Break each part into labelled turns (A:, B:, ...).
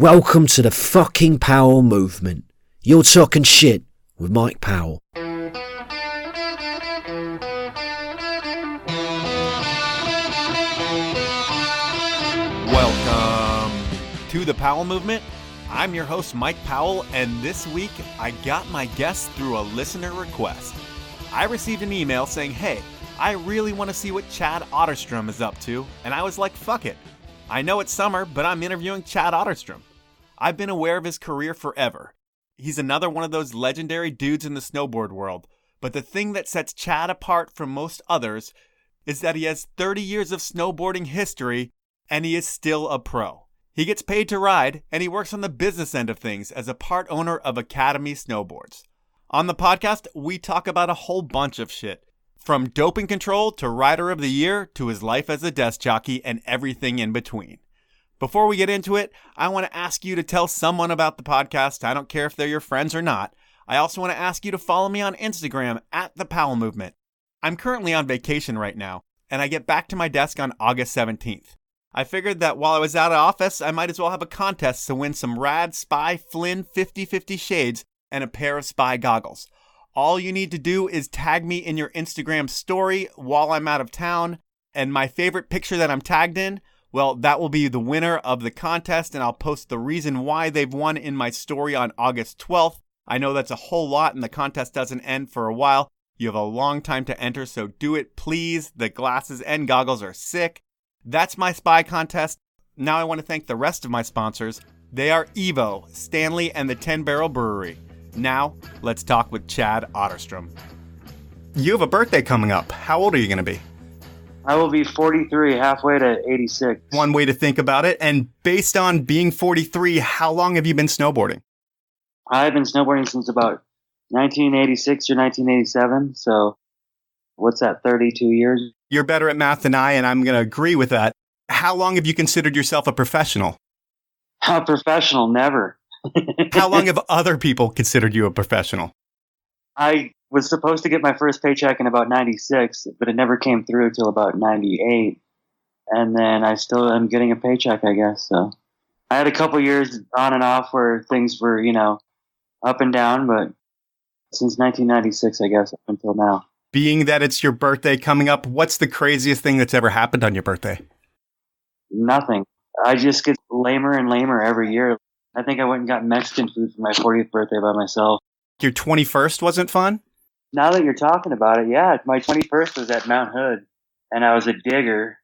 A: Welcome to the fucking Powell movement. You're talking shit with Mike Powell.
B: Welcome to the Powell movement. I'm your host, Mike Powell, and this week I got my guest through a listener request. I received an email saying, hey, I really want to see what Chad Otterstrom is up to, and I was like, fuck it. I know it's summer, but I'm interviewing Chad Otterstrom. I've been aware of his career forever. He's another one of those legendary dudes in the snowboard world, but the thing that sets Chad apart from most others is that he has 30 years of snowboarding history, and he is still a pro. He gets paid to ride, and he works on the business end of things as a part owner of Academy Snowboards. On the podcast, we talk about a whole bunch of shit. From doping control to Rider of the Year to his life as a desk jockey and everything in between. Before we get into it, I want to ask you to tell someone about the podcast. I don't care if they're your friends or not. I also want to ask you to follow me on Instagram at The Powell Movement. I'm currently on vacation right now, and I get back to my desk on August 17th. I figured that while I was out of office, I might as well have a contest to win some rad Spy Flynn 50/50 shades and a pair of Spy goggles. All you need to do is tag me in your Instagram story while I'm out of town, and my favorite picture that I'm tagged in, well, that will be the winner of the contest, and I'll post the reason why they've won in my story on August 12th. I know that's a whole lot, and the contest doesn't end for a while. You have a long time to enter, so do it, please. The glasses and goggles are sick. That's my Spy contest. Now I want to thank the rest of my sponsors. They are Evo, Stanley, and the 10 Barrel Brewery. Now, let's talk with Chad Otterstrom. You have a birthday coming up. How old are you going to be?
C: I will be 43, halfway to 86.
B: One way to think about it. And based on being 43, how long have you been snowboarding?
C: I've been snowboarding since about 1986 or 1987. So what's that, 32 years?
B: You're better at math than I, and I'm going to agree with that. How long have you considered yourself a professional?
C: A professional, never.
B: How long have other people considered you a professional?
C: I was supposed to get my first paycheck in about 96, but it never came through till about 98. And then I still am getting a paycheck, I guess. So I had a couple years on and off where things were, up and down, but since 1996, I guess, up until now.
B: Being that it's your birthday coming up, what's the craziest thing that's ever happened on your birthday?
C: Nothing. I just get lamer and lamer every year. I think I went and got Mexican food for my 40th birthday by myself.
B: Your 21st wasn't fun?
C: Now that you're talking about it, yeah. My 21st was at Mount Hood, and I was a digger.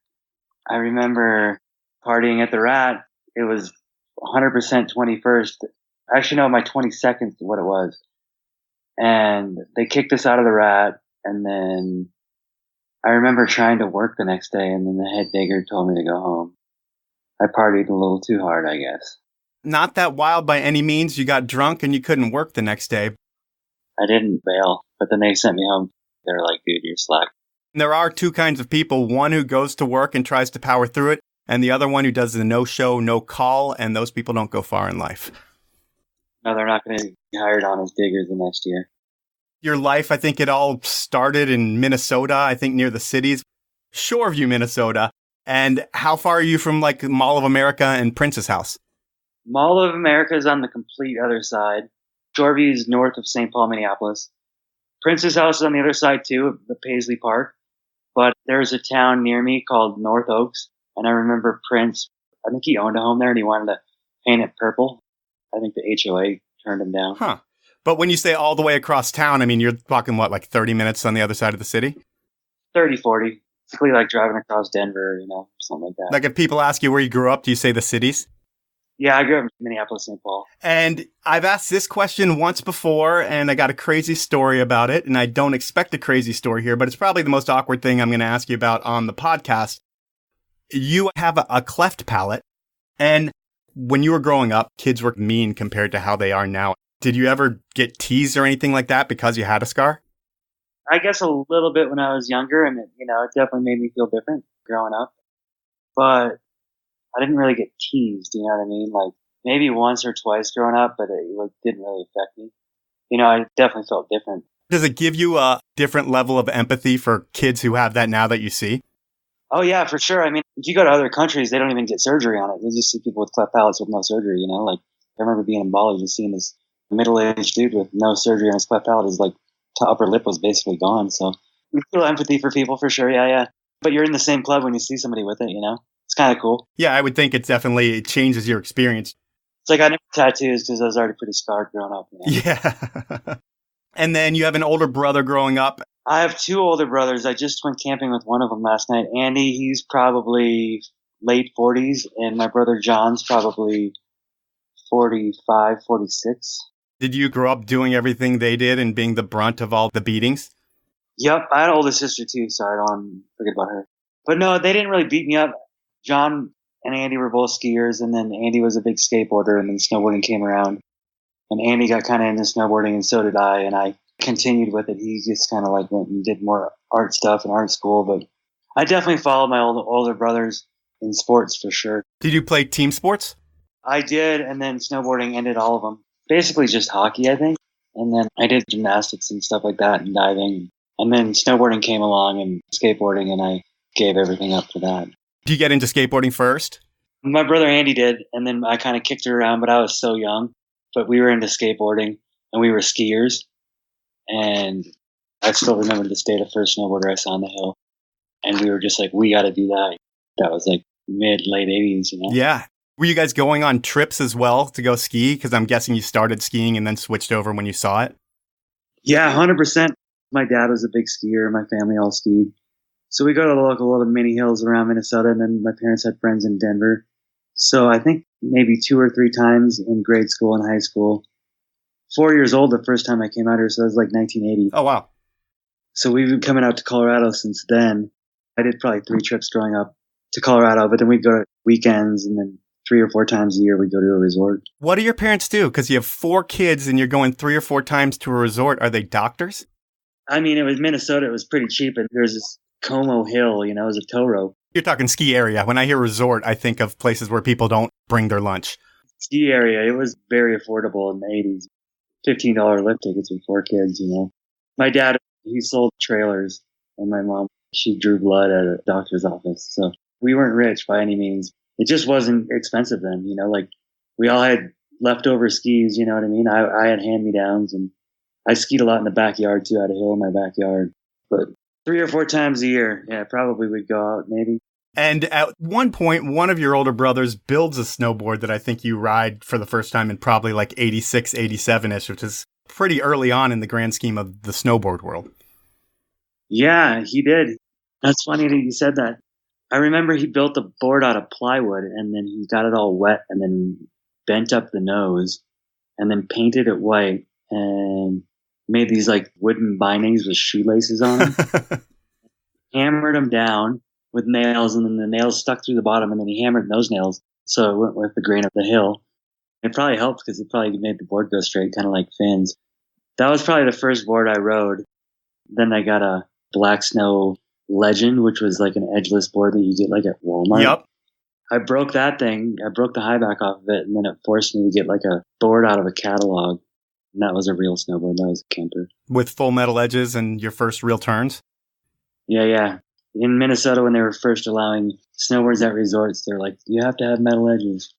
C: I remember partying at the Rat. It was 100% 21st. Actually, no, my 22nd is what it was. And they kicked us out of the Rat, and then I remember trying to work the next day, and then the head digger told me to go home. I partied a little too hard, I guess.
B: Not that wild by any means. You got drunk and you couldn't work the next day.
C: I didn't bail, but then they sent me home. They were like, dude, you're slack.
B: There are two kinds of people. One who goes to work and tries to power through it, and the other one who does the no-show, no-call, and those people don't go far in life.
C: No, they're not going to be hired on as diggers the next year.
B: Your life, I think it all started in Minnesota, I think near the cities. Shoreview, Minnesota. And how far are you from like Mall of America and Prince's house?
C: Mall of America is on the complete other side. Shoreview is north of St. Paul, Minneapolis. Prince's house is on the other side, too, of the Paisley Park. But there's a town near me called North Oaks. And I remember Prince, I think he owned a home there and he wanted to paint it purple. I think the HOA turned him down.
B: Huh. But when you say all the way across town, I mean, you're talking, what, like 30 minutes on the other side of the city?
C: 30, 40. Basically like driving across Denver, something like that.
B: Like if people ask you where you grew up, do you say the cities?
C: Yeah, I grew up in Minneapolis, St. Paul.
B: And I've asked this question once before, and I got a crazy story about it. And I don't expect a crazy story here, but it's probably the most awkward thing I'm going to ask you about on the podcast. You have a cleft palate, and when you were growing up, kids were mean compared to how they are now. Did you ever get teased or anything like that because you had a scar?
C: I guess a little bit when I was younger, and it definitely made me feel different growing up. But I didn't really get teased, you know what I mean? Like maybe once or twice growing up, but it didn't really affect me. I definitely felt different.
B: Does it give you a different level of empathy for kids who have that now that you see?
C: Oh yeah, for sure. I mean, if you go to other countries, they don't even get surgery on it. They just see people with cleft palates with no surgery. Like I remember being in Bali, just seeing this middle-aged dude with no surgery on his cleft palate. His upper lip was basically gone. So you feel empathy for people for sure. Yeah, yeah. But you're in the same club when you see somebody with it. It's kind of cool.
B: Yeah, I would think it changes your experience.
C: It's like I never tattoos because I was already pretty scarred growing up.
B: Yeah. And then you have an older brother growing up.
C: I have two older brothers. I just went camping with one of them last night. Andy, he's probably late 40s, and my brother John's probably 45, 46.
B: Did you grow up doing everything they did and being the brunt of all the beatings?
C: Yep, I had an older sister too, so I don't forget about her. But no, they didn't really beat me up. John and Andy were both skiers, and then Andy was a big skateboarder, and then snowboarding came around. And Andy got kind of into snowboarding, and so did I, and I continued with it. He just kind of went and did more art stuff in art school, but I definitely followed my older brothers in sports for sure.
B: Did you play team sports?
C: I did, and then snowboarding ended all of them. Basically just hockey, I think. And then I did gymnastics and stuff like that and diving. And then snowboarding came along and skateboarding, and I gave everything up for that.
B: Did you get into skateboarding first?
C: My brother Andy did, and then I kind of kicked it around, but I was so young. But we were into skateboarding, and we were skiers. And I still remember this day, the first snowboarder I saw on the hill. And we were just like, we got to do that. That was late 80s,
B: Yeah. Were you guys going on trips as well to go ski? Because I'm guessing you started skiing and then switched over when you saw it.
C: Yeah, 100%. My dad was a big skier. My family all skied. So we go to the local little mini hills around Minnesota, and then my parents had friends in Denver. So I think maybe 2 or 3 times in grade school and high school. 4 years old the first time I came out here, so that was 1980.
B: Oh, wow.
C: So we've been coming out to Colorado since then. I did probably 3 trips growing up to Colorado, but then we'd go to weekends, and then 3 or 4 times a year we'd go to a resort.
B: What do your parents do? Because you have 4 kids and you're going 3 or 4 times to a resort. Are they doctors?
C: I mean, it was Minnesota. It was pretty cheap, and there's this Como Hill, it was a tow rope.
B: You're talking ski area. When I hear resort, I think of places where people don't bring their lunch.
C: Ski area. It was very affordable in the 80s. $15 lift tickets with 4 kids, My dad, he sold trailers, and my mom, she drew blood at a doctor's office. So we weren't rich by any means. It just wasn't expensive then, we all had leftover skis, you know what I mean? I had hand-me-downs, and I skied a lot in the backyard too. I had a hill in my backyard. But 3 or 4 times a year, yeah, probably would go out maybe.
B: And at one point, one of your older brothers builds a snowboard that I think you ride for the first time in probably 86, 87-ish, which is pretty early on in the grand scheme of the snowboard world.
C: Yeah, he did. That's funny that you said that. I remember he built the board out of plywood, and then he got it all wet and then bent up the nose and then painted it white and made these wooden bindings with shoelaces on them. Hammered them down with nails, and then the nails stuck through the bottom, and then he hammered those nails so it went with the grain of the hill. It probably helped because it probably made the board go straight, kind of like fins. That was probably the first board I rode. Then I got a Black Snow Legend, which was an edgeless board that you get at Walmart.
B: Yep.
C: I broke that thing. I broke the high back off of it, and then it forced me to get a board out of a catalog. And that was a real snowboard. That was a Kemper.
B: With full metal edges and your first real turns?
C: Yeah. In Minnesota, when they were first allowing snowboards at resorts, they're like, you have to have metal edges.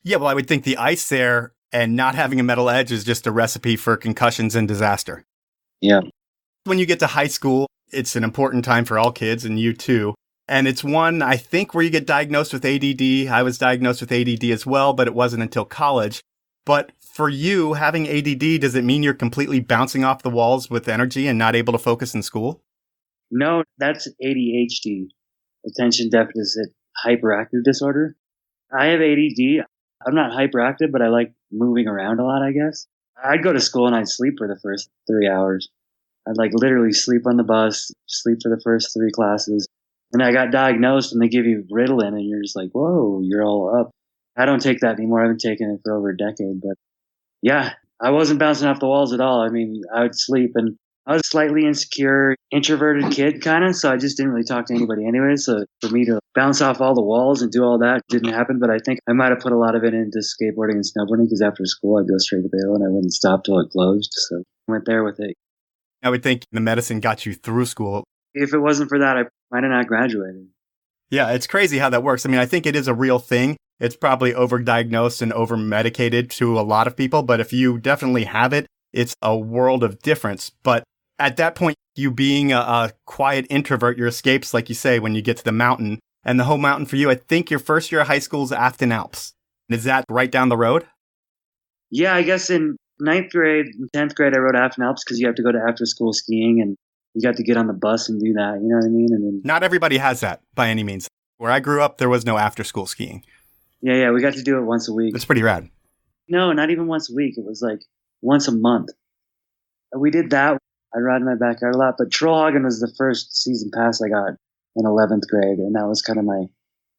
B: Yeah, well, I would think the ice there and not having a metal edge is just a recipe for concussions and disaster.
C: Yeah.
B: When you get to high school, it's an important time for all kids, and you too. And it's one, I think, where you get diagnosed with ADD. I was diagnosed with ADD as well, but it wasn't until college. But for you, having ADD, does it mean you're completely bouncing off the walls with energy and not able to focus in school?
C: No, that's ADHD, attention deficit hyperactive disorder. I have ADD. I'm not hyperactive, but I like moving around a lot, I guess. I'd go to school and I'd sleep for the first 3 hours. I'd literally sleep on the bus, sleep for the first 3 classes. And I got diagnosed, and they give you Ritalin, and you're just like, whoa, you're all up. I don't take that anymore. I haven't taken it for over a decade. But yeah, I wasn't bouncing off the walls at all. I mean, I would sleep, and I was a slightly insecure, introverted kid kind of, so I just didn't really talk to anybody anyway. So for me to bounce off all the walls and do all that didn't happen. But I think I might have put a lot of it into skateboarding and snowboarding, because after school I'd go straight to the hill and I wouldn't stop till it closed. So I went there with it.
B: I would think the medicine got you through school.
C: If it wasn't for that, I might have not graduated.
B: Yeah, it's crazy how that works. I mean, I think it is a real thing. It's probably overdiagnosed and over-medicated to a lot of people, but if you definitely have it, it's a world of difference. But at that point, you being a quiet introvert, your escapes, like you say, when you get to the mountain, and the home mountain for you, I think your first year of high school is Afton Alps. Is that right down the road?
C: Yeah, I guess in ninth grade, 10th grade, I rode Afton Alps because you have to go to after school skiing and you got to get on the bus and do that. You know what I mean? And then
B: Not everybody has that by any means. Where I grew up, there was no after school skiing.
C: yeah, we got to do it once a week.
B: It's pretty rad.
C: No, not even once a week. It was like once a month. We did that. I ride in my backyard a lot, but Trollhagen was the first season pass I got in 11th grade, and that was kind of my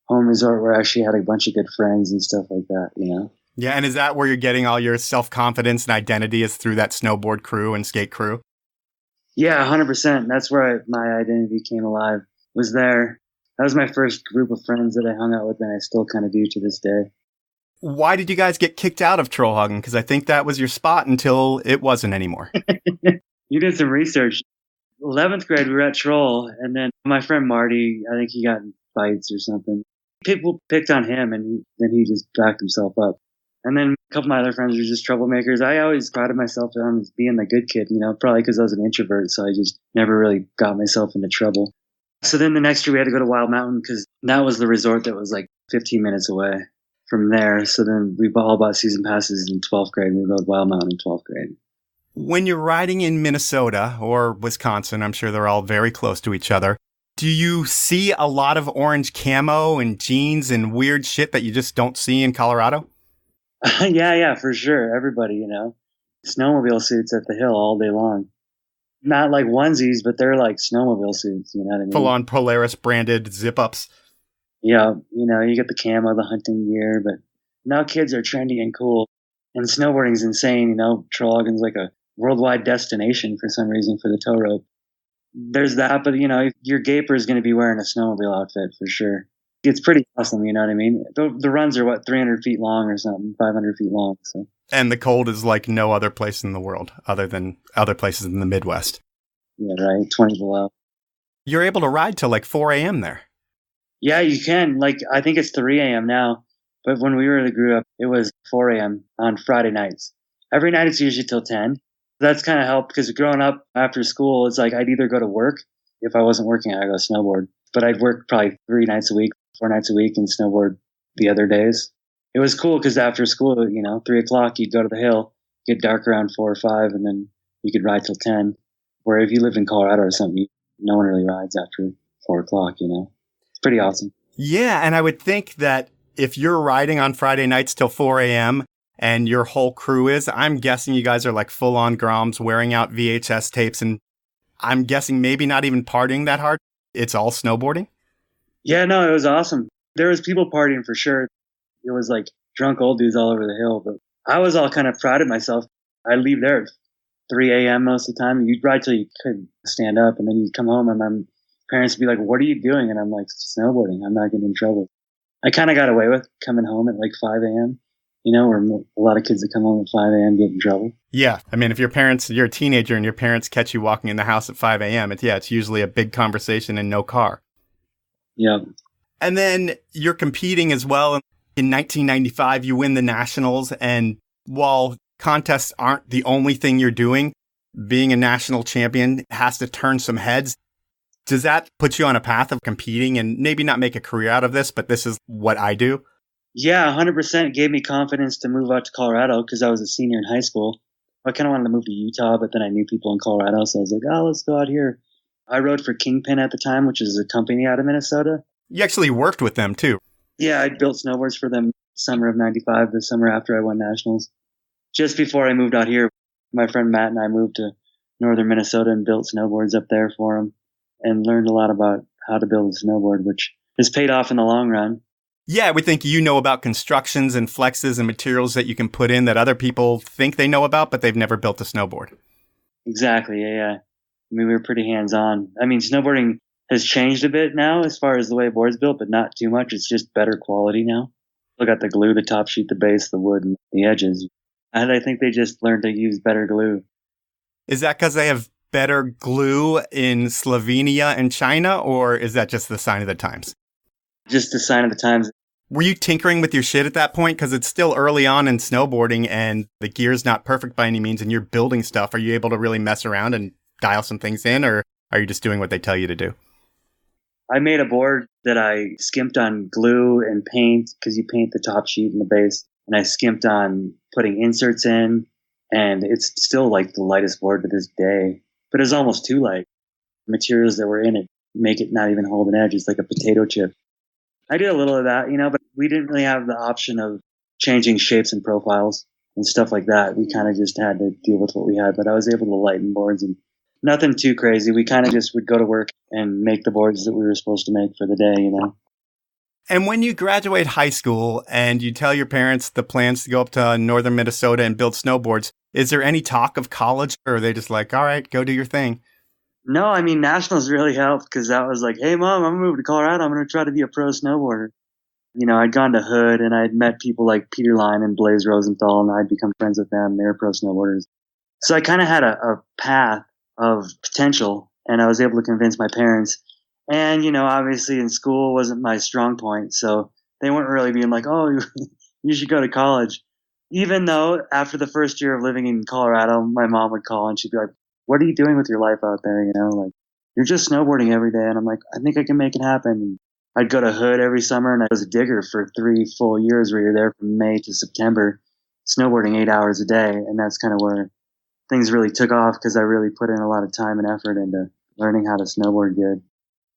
C: home resort where I actually had a bunch of good friends and stuff like that, you know?
B: Yeah, and is that where you're getting all your self-confidence and identity is through that snowboard crew and skate crew?
C: Yeah, 100%. That's where my identity came alive, was there. That was my first group of friends that I hung out with, and I still kind of do to this day.
B: Why did you guys get kicked out of Trollhagen? Because I think that was your spot until it wasn't anymore.
C: You did some research. 11th grade, we were at Troll, and then my friend Marty, I think he got in fights or something. People picked on him, and then he just backed himself up. And then a couple of my other friends were just troublemakers. I always prided myself on being the good kid, you know, probably because I was an introvert, so I just never really got myself into trouble. So then the next year we had to go to Wild Mountain because that was the resort that was like 15 minutes away from there. So then we all bought season passes in 12th grade, and we rode Wild Mountain in 12th grade.
B: When you're riding in Minnesota or Wisconsin, I'm sure they're all very close to each other, do you see a lot of orange camo and jeans and weird shit that you just don't see in Colorado?
C: Yeah, for sure. Everybody, you know, snowmobile suits at the hill all day long. Not like onesies, but they're like snowmobile suits, you know what I mean?
B: Full-on Polaris branded zip-ups.
C: Yeah, you know, you get the camo, the hunting gear, but now kids are trendy and cool. And snowboarding's insane, you know. Trollhagen's like a worldwide destination for some reason for the tow rope. There's that, but, you know, your gaper is going to be wearing a snowmobile outfit for sure. It's pretty awesome, you know what I mean? The runs are, 300 feet long or something, 500 feet long. So.
B: And the cold is like no other place in the world other than other places in the Midwest.
C: Yeah, right, 20 below.
B: You're able to ride till like 4 a.m. there.
C: Yeah, you can. Like, I think it's 3 a.m. now. But when we really grew up, it was 4 a.m. on Friday nights. Every night it's usually till 10. That's kind of helped because growing up after school, it's like I'd either go to work. If I wasn't working, I'd go snowboard. But I'd work probably 3 nights a week, 4 nights a week, and snowboard the other days. It was cool because after school, you know, 3 o'clock, you'd go to the hill, get dark around 4 or 5, and then you could ride till 10. Where if you lived in Colorado or something, no one really rides after 4 o'clock, you know. It's pretty awesome.
B: Yeah, and I would think that if you're riding on Friday nights till 4 a.m. and your whole crew is, I'm guessing you guys are like full-on Groms wearing out VHS tapes, and I'm guessing maybe not even partying that hard. It's all snowboarding?
C: Yeah, no, it was awesome. There was people partying for sure. It was like drunk old dudes all over the hill, but I was all kind of proud of myself. I'd leave there at 3 a.m. most of the time. You'd ride till you couldn't stand up, and then you'd come home, and my parents would be like, "What are you doing?" And I'm like, "Snowboarding. I'm not getting in trouble." I kind of got away with coming home at like 5 a.m., you know, where a lot of kids that come home at 5 a.m. get in trouble.
B: Yeah. I mean, if you're a teenager and your parents catch you walking in the house at 5 a.m., it's usually a big conversation and no car.
C: Yeah.
B: And then you're competing as well. In 1995, you win the Nationals. And while contests aren't the only thing you're doing, being a national champion has to turn some heads. Does that put you on a path of competing and maybe not make a career out of this, but this is what I do?
C: Yeah, 100% gave me confidence to move out to Colorado because I was a senior in high school. I kind of wanted to move to Utah, but then I knew people in Colorado, so I was like, let's go out here. I rode for Kingpin at the time, which is a company out of Minnesota.
B: You actually worked with them, too.
C: Yeah, I built snowboards for them summer of 95, the summer after I won nationals. Just before I moved out here, my friend Matt and I moved to northern Minnesota and built snowboards up there for him and learned a lot about how to build a snowboard, which has paid off in the long run.
B: Yeah, we think you know about constructions and flexes and materials that you can put in that other people think they know about, but they've never built a snowboard.
C: Exactly, yeah. I mean, we were pretty hands-on. I mean, snowboarding has changed a bit now as far as the way a board's built, but not too much. It's just better quality now. Look at the glue, the top sheet, the base, the wood, and the edges. And I think they just learned to use better glue.
B: Is that because they have better glue in Slovenia and China, or is that just the sign of the times?
C: Just a sign of the times.
D: Were you tinkering with your shit at that point? Because it's still early on in snowboarding and the gear's not perfect by any means and you're building stuff. Are you able to really mess around and dial some things in, or are you just doing what they tell you to do?
C: I made a board that I skimped on glue and paint, because you paint the top sheet and the base. And I skimped on putting inserts in. And it's still like the lightest board to this day. But it's almost too light. Materials that were in it make it not even hold an edge. It's like a potato chip. I did a little of that, but we didn't really have the option of changing shapes and profiles and stuff like that. We kind of just had to deal with what we had. But I was able to lighten boards and nothing too crazy. We kind of just would go to work and make the boards that we were supposed to make for the day,
D: And when you graduate high school and you tell your parents the plans to go up to northern Minnesota and build snowboards, is there any talk of college, or are they just like, all right, go do your thing?
C: No, I mean, nationals really helped, because that was like, hey, Mom, I'm moving to Colorado. I'm going to try to be a pro snowboarder. I'd gone to Hood and I'd met people like Peter Line and Blaze Rosenthal, and I'd become friends with them. They were pro snowboarders. So I kind of had a path of potential, and I was able to convince my parents. And, obviously in school wasn't my strong point. So they weren't really being like, oh, you should go to college. Even though after the first year of living in Colorado, my mom would call and she'd be like, what are you doing with your life out there? Like, you're just snowboarding every day. And I'm like, I think I can make it happen. And I'd go to Hood every summer, and I was a digger for 3 full years where you're there from May to September, snowboarding 8 hours a day. And that's kind of where things really took off, because I really put in a lot of time and effort into learning how to snowboard good.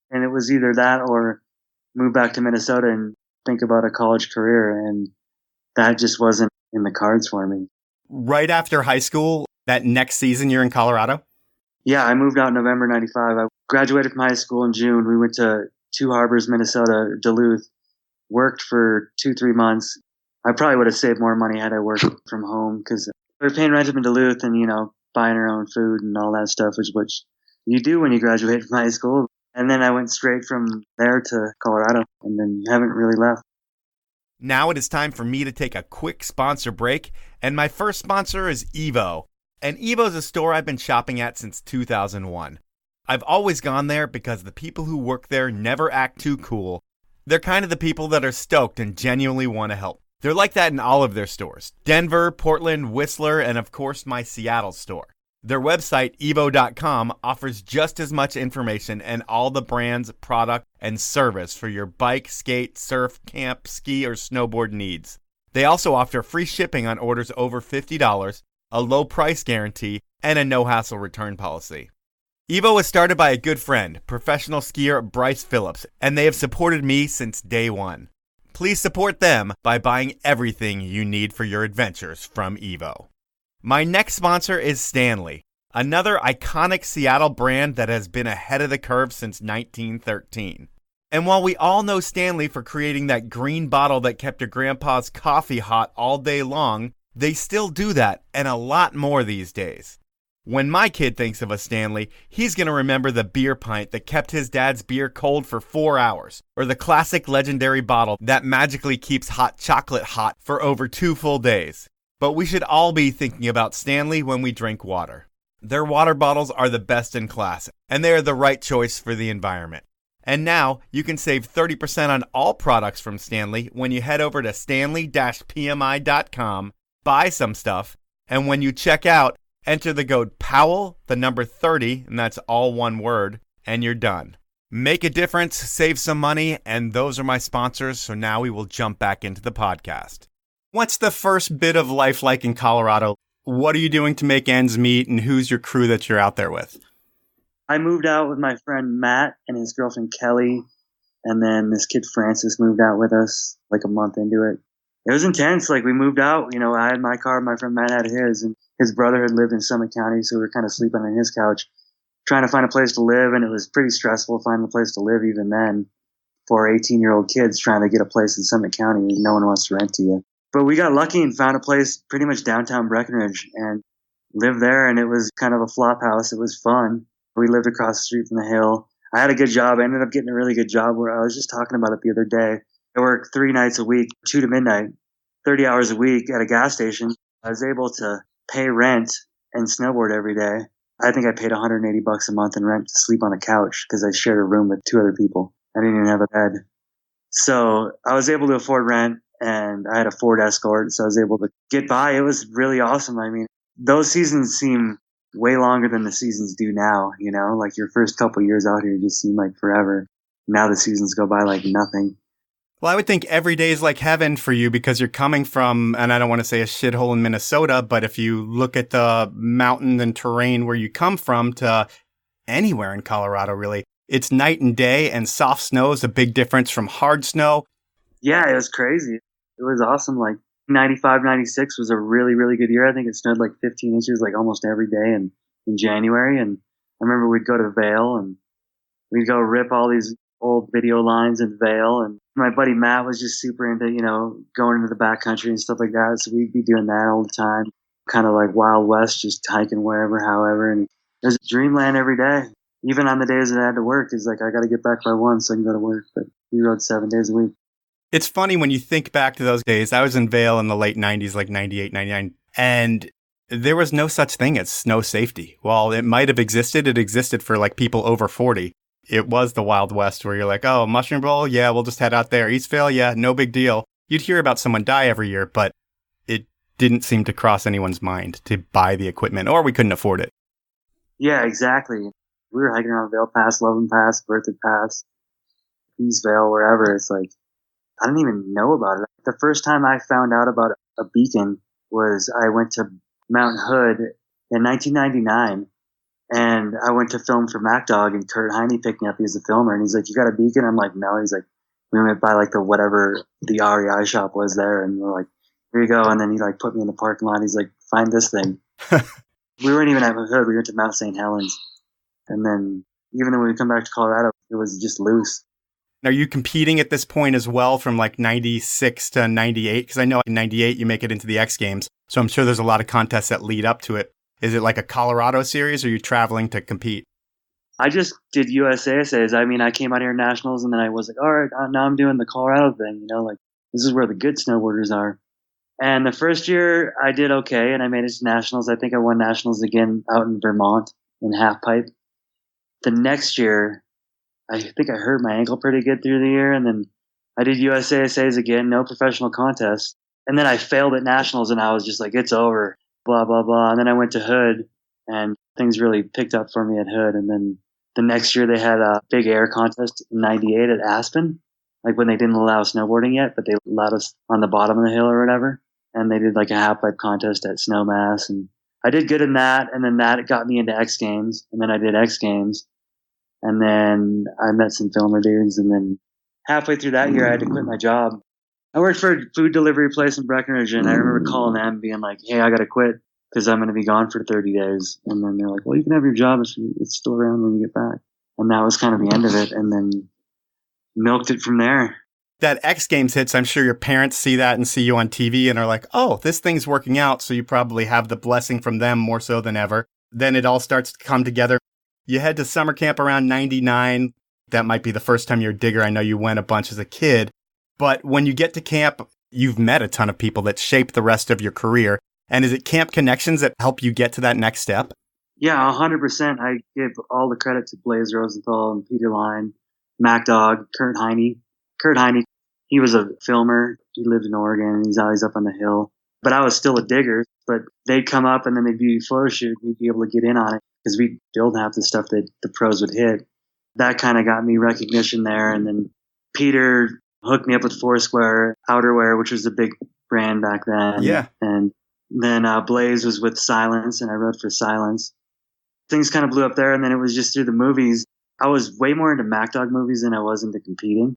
C: And it was either that or move back to Minnesota and think about a college career. And that just wasn't in the cards for me.
D: Right after high school, that next season you're in Colorado?
C: Yeah, I moved out in November 95. I graduated from high school in June. We went to Two Harbors, Minnesota, Duluth, worked for 2-3 months. I probably would have saved more money had I worked from home, because we were paying rent up in Duluth and, buying our own food and all that stuff, which you do when you graduate from high school. And then I went straight from there to Colorado and then haven't really left.
D: Now it is time for me to take a quick sponsor break. And my first sponsor is Evo. And Evo is a store I've been shopping at since 2001. I've always gone there because the people who work there never act too cool. They're kind of the people that are stoked and genuinely want to help. They're like that in all of their stores. Denver, Portland, Whistler, and of course my Seattle store. Their website, evo.com, offers just as much information and all the brands, product, and service for your bike, skate, surf, camp, ski, or snowboard needs. They also offer free shipping on orders over $50, a low price guarantee, and a no-hassle return policy. Evo was started by a good friend, professional skier Bryce Phillips, and they have supported me since day one. Please support them by buying everything you need for your adventures from Evo. My next sponsor is Stanley, another iconic Seattle brand that has been ahead of the curve since 1913. And while we all know Stanley for creating that green bottle that kept your grandpa's coffee hot all day long, they still do that and a lot more these days. When my kid thinks of a Stanley, he's going to remember the beer pint that kept his dad's beer cold for 4 hours, or the classic legendary bottle that magically keeps hot chocolate hot for over 2 full days. But we should all be thinking about Stanley when we drink water. Their water bottles are the best in class, and they are the right choice for the environment. And now, you can save 30% on all products from Stanley when you head over to stanley-pmi.com, buy some stuff, and when you check out, enter the code POWEL, the number 30, and that's all one word, and you're done. Make a difference, save some money, and those are my sponsors, so now we will jump back into the podcast. What's the first bit of life like in Colorado? What are you doing to make ends meet, and who's your crew that you're out there with?
C: I moved out with my friend Matt and his girlfriend Kelly, and then this kid Francis moved out with us like a month into it. It was intense. Like, we moved out, I had my car, my friend Matt had his, and his brother had lived in Summit County, so we were kind of sleeping on his couch, trying to find a place to live, and it was pretty stressful finding a place to live even then for 18-year-old kids trying to get a place in Summit County. No one wants to rent to you. But we got lucky and found a place pretty much downtown Breckenridge and lived there, and it was kind of a flop house. It was fun. We lived across the street from the hill. I had a good job. I ended up getting a really good job where I was just talking about it the other day. I worked 3 nights a week, 2 to midnight, 30 hours a week at a gas station. I was able to pay rent and snowboard every day. I think I paid $180 a month in rent to sleep on a couch because I shared a room with 2 other people. I didn't even have a bed. So I was able to afford rent, and I had a Ford Escort, so I was able to get by. It was really awesome. I mean, those seasons seem way longer than the seasons do now, you know? Like your first couple years out here just seem like forever. Now the seasons go by like nothing.
D: Well, I would think every day is like heaven for you because you're coming from, and I don't want to say a shithole in Minnesota, but if you look at the mountain and terrain where you come from to anywhere in Colorado, really, it's night and day, and soft snow is a big difference from hard snow.
C: Yeah, it was crazy. It was awesome. Like 95, 96 was a really, really good year. I think it snowed like 15 inches like almost every day in January. And I remember we'd go to Vail and we'd go rip all these old video lines in Vail. And my buddy Matt was just super into, you know, going into the backcountry and stuff like that. So we'd be doing that all the time, kind of like Wild West, just hiking wherever, however. And it was dreamland every day. Even on the days that I had to work, it's like, I got to get back by 1 so I can go to work. But we rode 7 days a week.
D: It's funny when you think back to those days. I was in Vail in the late 90s, like 98, 99, and there was no such thing as snow safety. While it might have existed, it existed for like people over 40. It was the Wild West where you're like, oh, Mushroom Bowl? Yeah, we'll just head out there. East Vail? Yeah, no big deal. You'd hear about someone die every year, but it didn't seem to cross anyone's mind to buy the equipment, or we couldn't afford it.
C: Yeah, exactly. We were hiking around Vail Pass, Loveland Pass, Berthoud Pass, East Vail, wherever. It's like, I didn't even know about it. The first time I found out about a beacon was I went to Mount Hood in 1999, and I went to film for MacDog, and Kurt Heine picked me up. He's a filmer, and he's like, you got a beacon? I'm like, no. He's like, we went by like the whatever the REI shop was there, and we're like, here you go. And then he like put me in the parking lot. He's like, find this thing. We weren't even at Mount Hood. We went to Mount St. Helens. And then even when we come back to Colorado, it was just loose.
D: Are you competing at this point as well from like 96 to 98? Because I know in 98 you make it into the X Games. So I'm sure there's a lot of contests that lead up to it. Is it like a Colorado series or are you traveling to compete?
C: I just did USASAs. I mean, I came out here nationals and then I was like, all right, now I'm doing the Colorado thing. You know, like this is where the good snowboarders are. And the first year I did okay and I made it to nationals. I think I won nationals again out in Vermont in half pipe. The next year, I think I hurt my ankle pretty good through the year, and then I did USASAs again, no professional contests. And then I failed at nationals, and I was just like, it's over, blah, blah, blah. And then I went to Hood, and things really picked up for me at Hood. And then the next year they had a big air contest in 98 at Aspen, like when they didn't allow snowboarding yet, but they allowed us on the bottom of the hill or whatever. And they did like a half-pipe contest at Snowmass, and I did good in that, and then that got me into X Games, and then I did X Games. And then I met some filmer dudes, and then halfway through that year, I had to quit my job. I worked for a food delivery place in Breckenridge, and I remember calling them being like, hey, I got to quit because I'm going to be gone for 30 days. And then they're like, well, you can have your job if it's still around when you get back. And that was kind of the end of it, and then milked it from there.
D: That X Games hits, I'm sure your parents see that and see you on TV and are like, oh, this thing's working out, so you probably have the blessing from them more so than ever. Then it all starts to come together. You head to summer camp around 99. That might be the first time you're a digger. I know you went a bunch as a kid. But when you get to camp, you've met a ton of people that shape the rest of your career. And is it camp connections that help you get to that next step?
C: Yeah, 100%. I give all the credit to Blaze Rosenthal and Peter Line, MacDog, Kurt Heine. Kurt Heine, he was a filmer. He lived in Oregon, and he's always up on the hill. But I was still a digger. But they'd come up, and then they'd do a photo shoot. We'd be able to get in on it, because we build half the stuff that the pros would hit. That kind of got me recognition there. And then Peter hooked me up with Foursquare Outerwear, which was a big brand back then.
D: Yeah.
C: And then Blaze was with Silence, and I rode for Silence. Things kind of blew up there, and then it was just through the movies. I was way more into MacDog movies than I was into competing.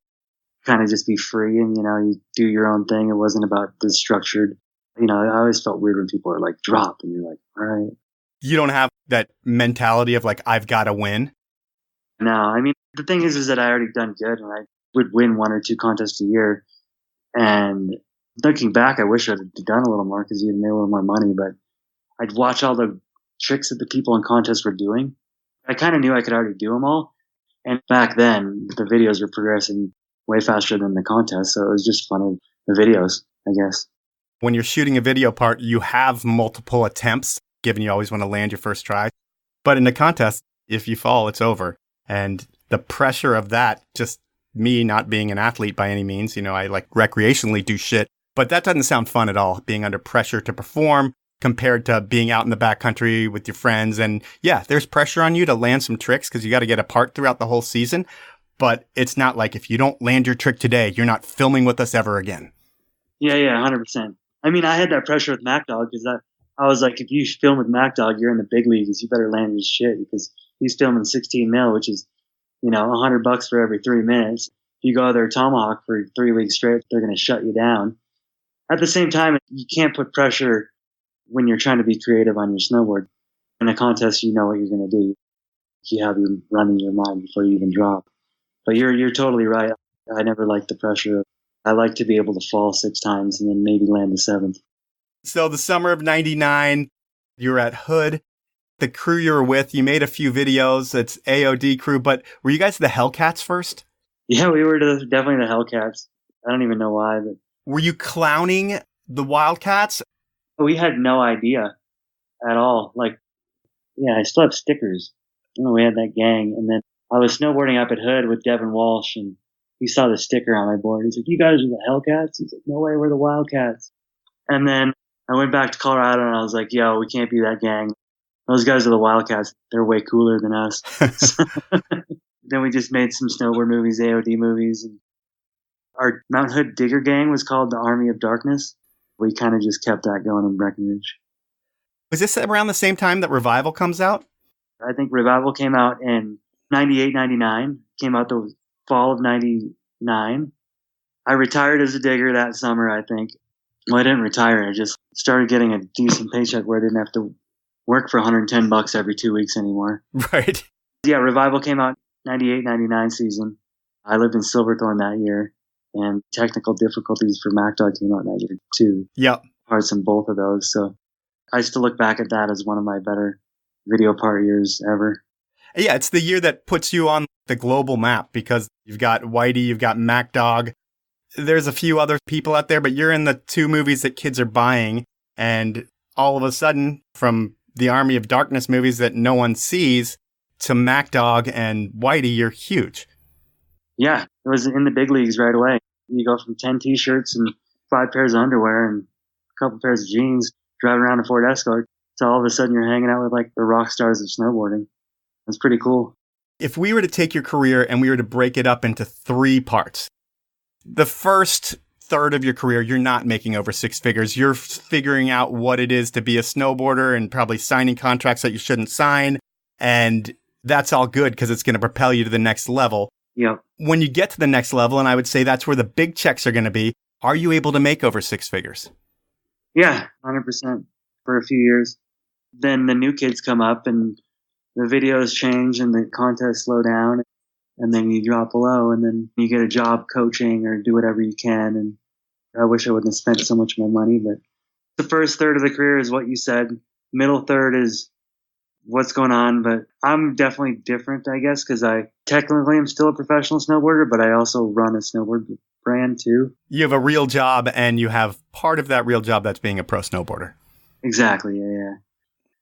C: Kind of just be free and, you know, you do your own thing. It wasn't about this structured. You know, I always felt weird when people are like, drop, and you're like, all right.
D: You don't have that mentality of like, I've got to win?
C: No, I mean, the thing is that I already done good, and I would win 1 or 2 contests a year. And looking back, I wish I'd done a little more because you'd made a little more money, but I'd watch all the tricks that the people in contests were doing. I kind of knew I could already do them all. And back then, the videos were progressing way faster than the contest, so it was just fun of the videos, I guess.
D: When you're shooting a video part, you have multiple attempts, given you always want to land your first try. But in the contest, if you fall, it's over. And the pressure of that just me not being an athlete by any means. I like recreationally do shit, but that doesn't sound fun at all, being under pressure to perform compared to being out in the backcountry with your friends. And yeah, there's pressure on you to land some tricks because you got to get a part throughout the whole season. But it's not like if you don't land your trick today, you're not filming with us ever again.
C: Yeah, 100%. I mean, I had that pressure with MacDog because I was like, if you film with MacDog, you're in the big leagues. You better land your shit because he's filming 16 mil, which is, $100 for every 3 minutes. If you go there Tomahawk for 3 weeks straight, they're going to shut you down. At the same time, you can't put pressure when you're trying to be creative on your snowboard. In a contest, you know what you're going to do. You have your running your mind before you even drop. But you're totally right. I never liked the pressure. I like to be able to fall 6 times and then maybe land the 7th.
D: So the summer of 99, you were at Hood. The crew you were with, you made a few videos. It's AOD crew, but were you guys the Hellcats first?
C: Yeah, we were definitely the Hellcats. I don't even know why, but
D: were you clowning the Wildcats?
C: We had no idea at all. Like, yeah, I still have stickers. We had that gang, and then I was snowboarding up at Hood with Devin Walsh, and he saw the sticker on my board. He's like, "You guys are the Hellcats?" He's like, "No way, we're the Wildcats." And then I went back to Colorado, and I was like, "Yo, we can't be that gang. Those guys are the Wildcats. They're way cooler than us." Then we just made some snowboard movies, AOD movies. And our Mount Hood Digger gang was called the Army of Darkness. We kind of just kept that going in Breckenridge.
D: Was this around the same time that Revival comes out?
C: I think Revival came out in 98, 99. Came out the fall of 99. I retired as a digger that summer, I think. Well, I didn't retire. I just started getting a decent paycheck where I didn't have to work for $110 every 2 weeks anymore.
D: Right.
C: Yeah, Revival came out 98, 99 season. I lived in Silverthorne that year, and Technical Difficulties for MacDog came out that year too.
D: Yep.
C: Parts in both of those. So I still look back at that as one of my better video part years ever.
D: Yeah, it's the year that puts you on the global map because you've got Whitey, you've got MacDog. There's a few other people out there, but you're in the 2 movies that kids are buying. And all of a sudden, from the Army of Darkness movies that no one sees to MacDog and Whitey, you're huge. Yeah,
C: it was in the big leagues right away. You go from 10 t-shirts and 5 pairs of underwear and a couple pairs of jeans, driving around a Ford Escort. So all of a sudden you're hanging out with like the rock stars of snowboarding. It's pretty cool.
D: If we were to take your career and we were to break it up into 3 parts, the first third of your career, you're not making over 6 figures. You're figuring out what it is to be a snowboarder and probably signing contracts that you shouldn't sign. And that's all good because it's going to propel you to the next level.
C: Yep.
D: When you get to the next level, and I would say that's where the big checks are going to be, are you able to make over 6 figures?
C: Yeah, 100% for a few years. Then the new kids come up and the videos change and the contests slow down. And then you drop below and then you get a job coaching or do whatever you can. And I wish I wouldn't have spent so much more money, but the first third of the career is what you said. Middle third is what's going on, but I'm definitely different, I guess, because I technically am still a professional snowboarder, but I also run a snowboard brand too.
D: You have a real job and you have part of that real job that's being a pro snowboarder.
C: Exactly, yeah.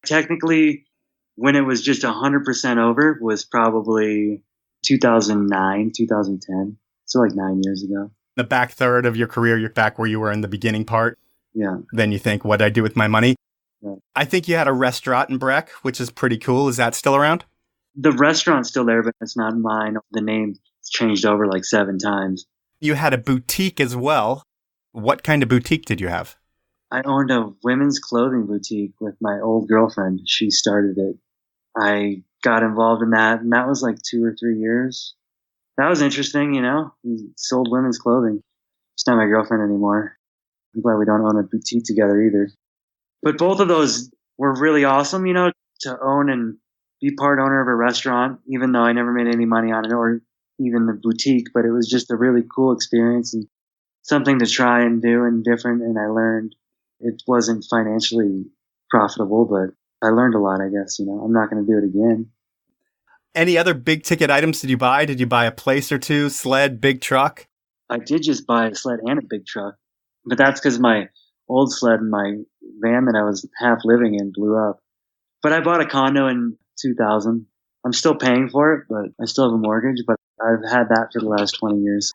C: Technically, when it was just 100% over was probably 2009, 2010. So like 9 years ago.
D: The back third of your career, you're back where you were in the beginning part.
C: Yeah.
D: Then you think, what did I do with my money?
C: Yeah.
D: I think you had a restaurant in Breck, which is pretty cool. Is that still around?
C: The restaurant's still there, but it's not mine. The name's changed over like 7 times.
D: You had a boutique as well. What kind of boutique did you have?
C: I owned a women's clothing boutique with my old girlfriend. She started it. I got involved in that, and that was like 2 or 3 years. That was interesting, We sold women's clothing. It's not my girlfriend anymore. I'm glad we don't own a boutique together either. But both of those were really awesome, to own and be part owner of a restaurant, even though I never made any money on it or even the boutique. But it was just a really cool experience and something to try and do and different. And I learned it wasn't financially profitable, but I learned a lot, I guess. I'm not going to do it again.
D: Any other big ticket items did you buy? Did you buy a place or 2, sled, big truck?
C: I did just buy a sled and a big truck, but that's because my old sled and my van that I was half living in blew up. But I bought a condo in 2000. I'm still paying for it, but I still have a mortgage, but I've had that for the last 20 years.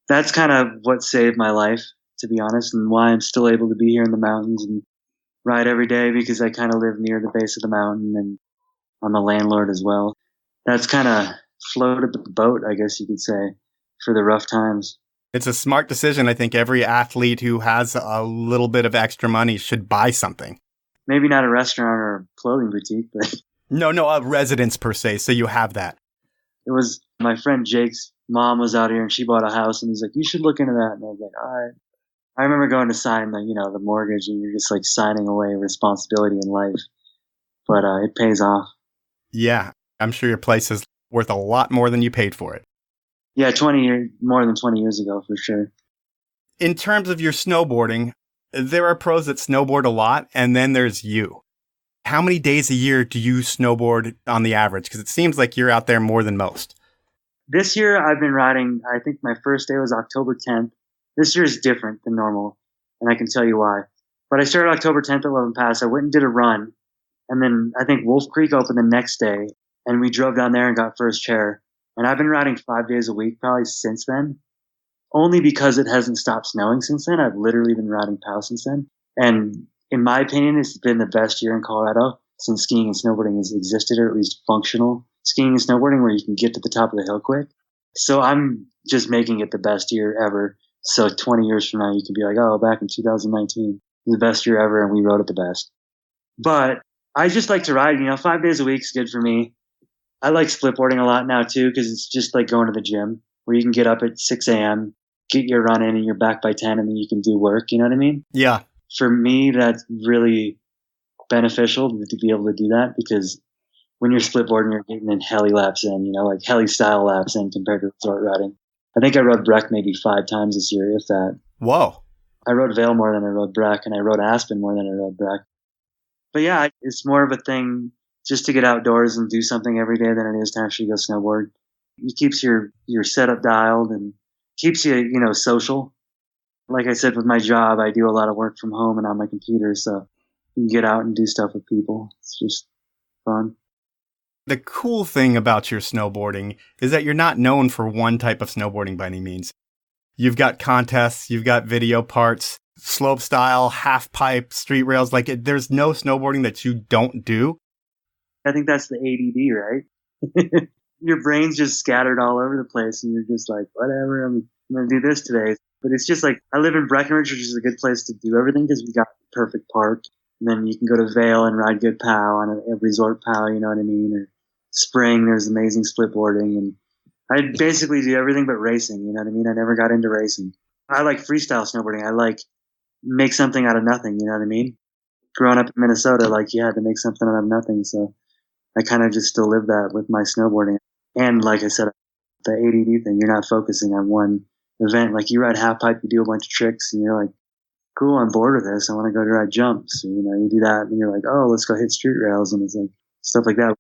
C: That's kind of what saved my life, to be honest, and why I'm still able to be here in the mountains and ride every day, because I kind of live near the base of the mountain and I'm a landlord as well. That's kind of floated the boat, I guess you could say, for the rough times.
D: It's a smart decision. I think every athlete who has a little bit of extra money should buy something.
C: Maybe not a restaurant or a clothing boutique, but...
D: No, a residence per se, so you have that.
C: It was my friend Jake's mom was out here and she bought a house and he's like, you should look into that. And I was like, all right. I remember going to sign the mortgage, and you're just like signing away responsibility in life. But it pays off.
D: Yeah, I'm sure your place is worth a lot more than you paid for it.
C: Yeah, more than 20 years ago, for sure.
D: In terms of your snowboarding, there are pros that snowboard a lot, and then there's you. How many days a year do you snowboard on the average? Because it seems like you're out there more than most.
C: This year I've been riding, I think my first day was October 10th. This year is different than normal, and I can tell you why. But I started October 10th at 11 Pass. I went and did a run, and then I think Wolf Creek opened the next day, and we drove down there and got first chair. And I've been riding 5 days a week probably since then, only because it hasn't stopped snowing since then. I've literally been riding POW since then. And in my opinion, it's been the best year in Colorado since skiing and snowboarding has existed, or at least functional skiing and snowboarding where you can get to the top of the hill quick. So I'm just making it the best year ever. So 20 years from now, you can be like, oh, back in 2019, the best year ever, and we rode it the best. But I just like to ride, 5 days a week is good for me. I like splitboarding a lot now too, because it's just like going to the gym where you can get up at 6 a.m., get your run in, and you're back by 10, and then you can do work. You know what I mean?
D: Yeah.
C: For me, that's really beneficial to be able to do that, because when you're splitboarding, you're getting in heli laps in, like heli style laps in compared to resort riding. I think I rode Breck maybe 5 times this year, if that.
D: Whoa.
C: I rode Vail more than I rode Breck, and I rode Aspen more than I rode Breck. But yeah, it's more of a thing just to get outdoors and do something every day than it is to actually go snowboard. It keeps your setup dialed and keeps you, social. Like I said, with my job, I do a lot of work from home and on my computer, so you get out and do stuff with people. It's just fun.
D: The cool thing about your snowboarding is that you're not known for one type of snowboarding by any means. You've got contests, you've got video parts, slope style, half pipe, street rails. There's no snowboarding that you don't do.
C: I think that's the ADD, right? Your brain's just scattered all over the place, and you're just like, whatever, I'm going to do this today. But it's just like, I live in Breckenridge, which is a good place to do everything because we got the perfect park. And then you can go to Vail and ride good POW on a resort POW, you know what I mean? Or Spring, there's amazing splitboarding. And I basically do everything but racing, you know what I mean? I never got into racing. I like freestyle snowboarding. I like make something out of nothing, you know what I mean? Growing up in Minnesota, you had to make something out of nothing. So I kind of just still live that with my snowboarding. And like I said, the ADD thing, you're not focusing on one event. Like you ride half pipe, you do a bunch of tricks, and you're like, cool, I'm bored with this. I want to go to ride jumps. So, you do that, and you're like, oh, let's go hit street rails. And it's like stuff like that.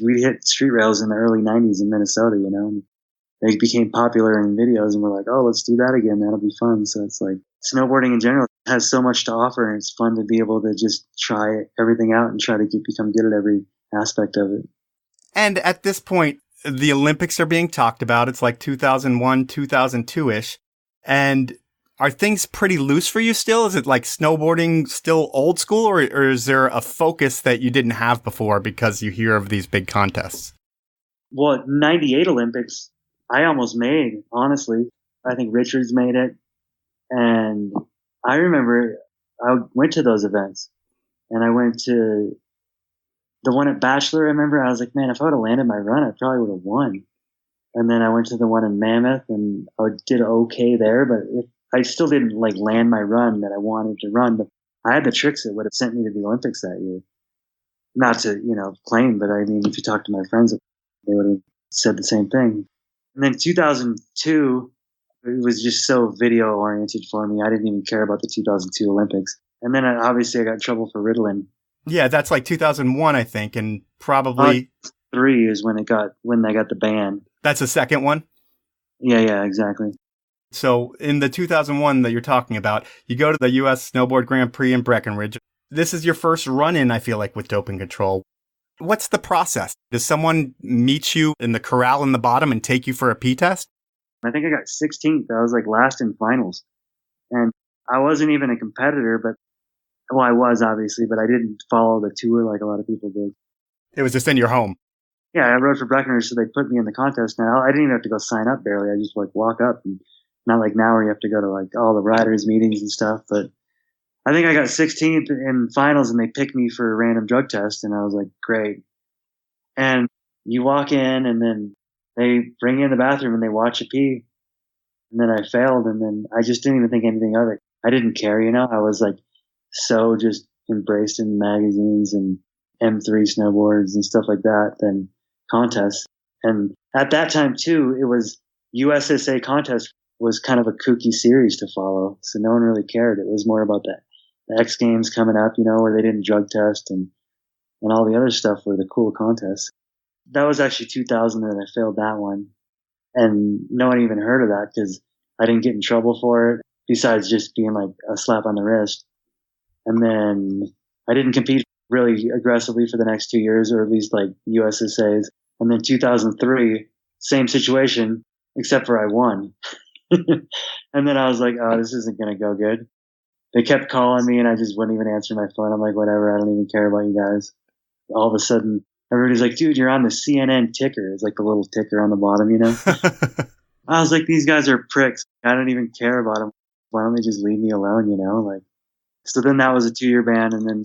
C: We hit street rails in the early 90s in Minnesota, and they became popular in videos, and we're like, oh, let's do that again. That'll be fun. So it's like snowboarding in general has so much to offer, and it's fun to be able to just try everything out and try to become good at every aspect of it.
D: And at this point, the Olympics are being talked about. It's like 2001, 2002-ish. And are things pretty loose for you still? Is it like snowboarding still old school, or is there a focus that you didn't have before because you hear of these big contests?
C: Well, 98 Olympics, I almost made, honestly. I think Richards made it. And I remember I went to those events, and I went to the one at Bachelor. I remember I was like, man, if I would have landed my run, I probably would have won. And then I went to the one in Mammoth, and I did okay there, but I still didn't land my run that I wanted to run. But I had the tricks that would have sent me to the Olympics that year. Not to, claim, but I mean, if you talk to my friends, they would have said the same thing. And then 2002, it was just so video oriented for me. I didn't even care about the 2002 Olympics. And then obviously I got in trouble for Ritalin.
D: Yeah, that's like 2001, I think, and probably
C: 3 is when they got the ban.
D: That's the second one?
C: Yeah, exactly.
D: So in the 2001 that you're talking about, you go to the U.S. Snowboard Grand Prix in Breckenridge. This is your first run-in, I feel like, with doping control. What's the process? Does someone meet you in the corral in the bottom and take you for a P test?
C: I think I got 16th. I was like last in finals. And I wasn't even a competitor, but, well, I was obviously, but I didn't follow the tour like a lot of people did.
D: It was just in your home.
C: Yeah, I rode for Breckenridge, so they put me in the contest now. I didn't even have to go sign up barely. I just like walk up, and not like now where you have to go to like all the riders meetings and stuff. But I think I got 16th in finals, and they picked me for a random drug test, and I was like, great. And you walk in, and then they bring you in the bathroom, and they watch you pee. And then I failed, and then I just didn't even think anything of it. I didn't care, you know. I was like so just embraced in magazines and M3 snowboards and stuff like that than contests. And at that time too, it was USSA contest was kind of a kooky series to follow. So no one really cared. It was more about the X Games coming up, you know, where they didn't drug test and all the other stuff were the cool contests. That was actually 2000 and I failed that one. And no one even heard of that because I didn't get in trouble for it besides just being like a slap on the wrist. And then I didn't compete really aggressively for the next 2 years, or at least like USSAs. And then 2003, same situation, except for I won. And then I was like, oh, this isn't going to go good. They kept calling me and I just wouldn't even answer my phone. I'm like, whatever, I don't even care about you guys. All of a sudden, everybody's like, dude, you're on the CNN ticker. It's like the little ticker on the bottom, you know? I was like, these guys are pricks. I don't even care about them. Why don't they just leave me alone, you know? Like, so then that was a 2-year ban, and then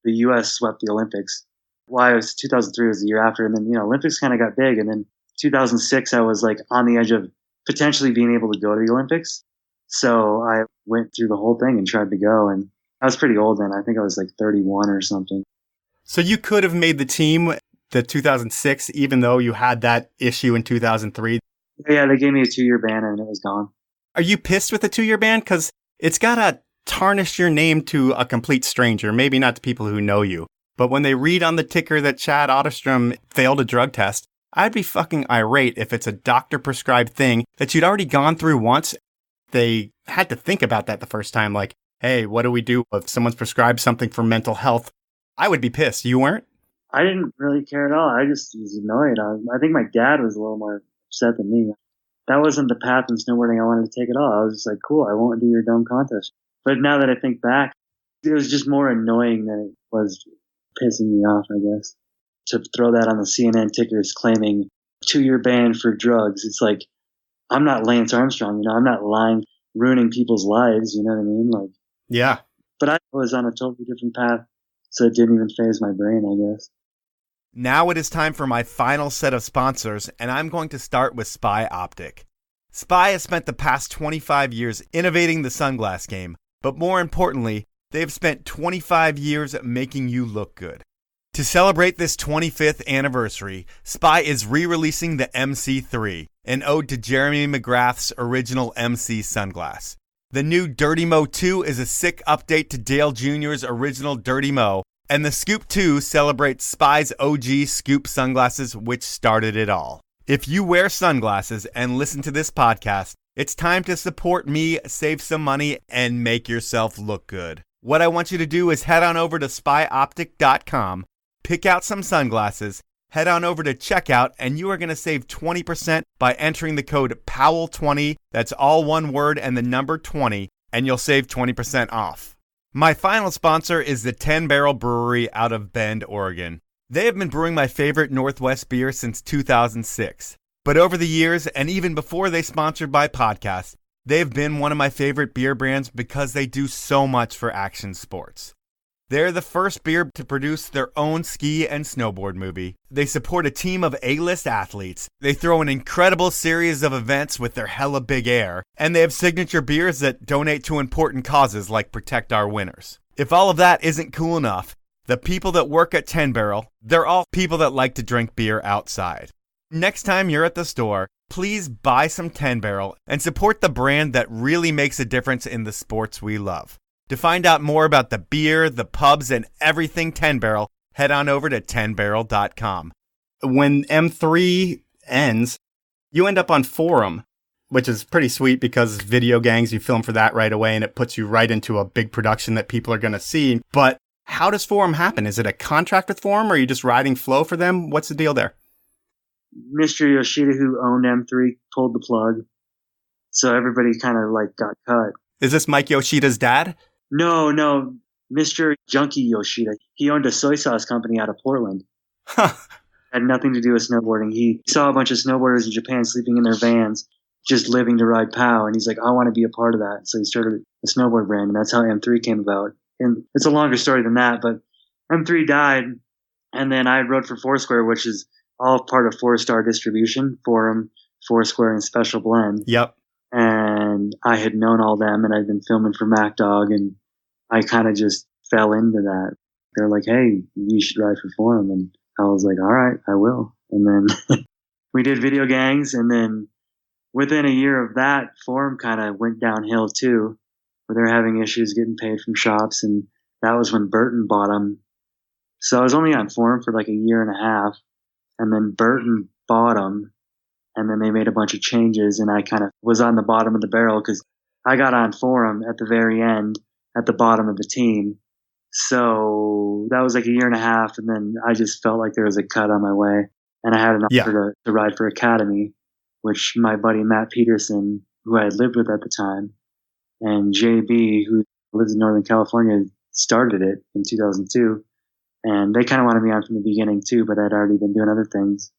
C: the U.S. swept the Olympics. Well, it was 2003 was the year after, and then, you know, Olympics kind of got big, and then 2006 I was like on the edge of potentially being able to go to the Olympics. So I went through the whole thing and tried to go, and I was pretty old then. I think I was like 31 or something.
D: So you could have made the team, the 2006, even though you had that issue in 2003?
C: Yeah, they gave me a 2-year ban and it was gone.
D: Are you pissed with the 2-year ban? Because it's got to tarnish your name to a complete stranger, maybe not to people who know you. But when they read on the ticker that Chad Otterstrom failed a drug test, I'd be fucking irate if it's a doctor-prescribed thing that you'd already gone through once. They had to think about that the first time, like, hey, what do we do if someone's prescribed something for mental health? I would be pissed. You weren't?
C: I didn't really care at all. I just was annoyed. I think my dad was a little more upset than me. That wasn't the path in snowboarding I wanted to take at all. I was just like, cool, I won't do your dumb contest. But now that I think back, it was just more annoying than it was pissing me off, I guess. To throw that on the CNN tickers claiming 2-year ban for drugs. It's like, I'm not Lance Armstrong, you know, I'm not lying, ruining people's lives, you know what I mean? Like,
D: yeah.
C: But I was on a totally different path, so it didn't even phase my brain, I guess.
D: Now it is time for my final set of sponsors, and I'm going to start with Spy Optic. Spy has spent the past 25 years innovating the sunglass game, but more importantly, they have spent 25 years making you look good. To celebrate this 25th anniversary, Spy is re-releasing the MC3, an ode to Jeremy McGrath's original MC sunglass. The new Dirty Mo 2 is a sick update to Dale Jr.'s original Dirty Mo, and the Scoop 2 celebrates Spy's OG Scoop sunglasses, which started it all. If you wear sunglasses and listen to this podcast, it's time to support me, save some money, and make yourself look good. What I want you to do is head on over to spyoptic.com, pick out some sunglasses, head on over to checkout, and you are going to save 20% by entering the code POWEL20, that's all one word and the number 20, and you'll save 20% off. My final sponsor is the 10 Barrel Brewery out of Bend, Oregon. They have been brewing my favorite Northwest beer since 2006. But over the years, and even before they sponsored my podcast, they've been one of my favorite beer brands because they do so much for action sports. They're the first beer to produce their own ski and snowboard movie. They support a team of A-list athletes. They throw an incredible series of events with their Hella Big Air. And they have signature beers that donate to important causes like Protect Our Winners. If all of that isn't cool enough, the people that work at 10 Barrel, they're all people that like to drink beer outside. Next time you're at the store, please buy some 10 Barrel and support the brand that really makes a difference in the sports we love. To find out more about the beer, the pubs, and everything 10 Barrel, head on over to 10barrel.com. When M3 ends, you end up on Forum, which is pretty sweet because video gangs, you film for that right away and it puts you right into a big production that people are going to see. But How does Forum happen? Is it a contract with Forum, or are you just riding flow for them? What's the deal there?
C: Mr. Yoshida, who owned M3, pulled the plug. So everybody kind of like got cut.
D: Is this Mike Yoshida's dad?
C: No, Mr. Junkie Yoshida. He owned a soy sauce company out of Portland.
D: Huh.
C: Had nothing to do with snowboarding. He saw a bunch of snowboarders in Japan sleeping in their vans, just living to ride POW. And he's like, I want to be a part of that. So he started a snowboard brand, and that's how M3 came about. And it's a longer story than that, but M3 died. And then I rode for Foursquare, which is all part of 4-Star Distribution, Forum, Foursquare, and Special Blend.
D: Yep.
C: And I had known all them, and I'd been filming for MacDog, and I kind of just fell into that. They're like, hey, you should ride for Forum. And I was like, all right, I will. And then we did Video Gangs, and then within a year of that, Forum kind of went downhill too, where they're having issues getting paid from shops, and that was when Burton bought them. So I was only on Forum for like a year and a half, and then Burton bought them, and then they made a bunch of changes, and I kind of was on the bottom of the barrel because I got on Forum at the very end, at the bottom of the team. So that was like a year and a half, and then I just felt like there was a cut on my way, and I had an offer to ride for Academy, which my buddy Matt Peterson, who I had lived with at the time, and JB, who lives in Northern California, started it in 2002. And they kind of wanted me on from the beginning too, but I'd already been doing other things.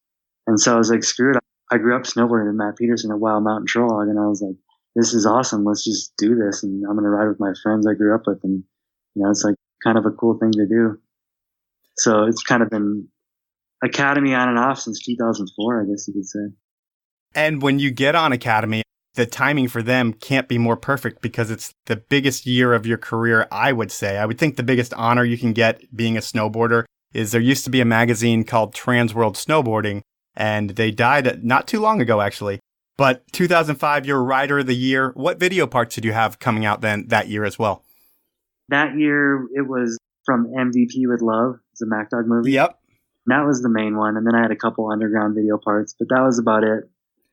C: And so I was like, screw it. I grew up snowboarding with Matt Peterson at Wild Mountain Trollhog, and I was like, this is awesome. Let's just do this. And I'm going to ride with my friends I grew up with. And, it's like kind of a cool thing to do. So it's kind of been Academy on and off since 2004, I guess you could say.
D: And when you get on Academy, the timing for them can't be more perfect because it's the biggest year of your career, I would say. I would think the biggest honor you can get being a snowboarder is there used to be a magazine called Transworld Snowboarding, and they died not too long ago, actually. But 2005, you're Rider of the Year. What video parts did you have coming out then that year as well?
C: That year, it was from MVP with Love. It's a MacDog movie.
D: Yep.
C: That was the main one. And then I had a couple underground video parts, but that was about it.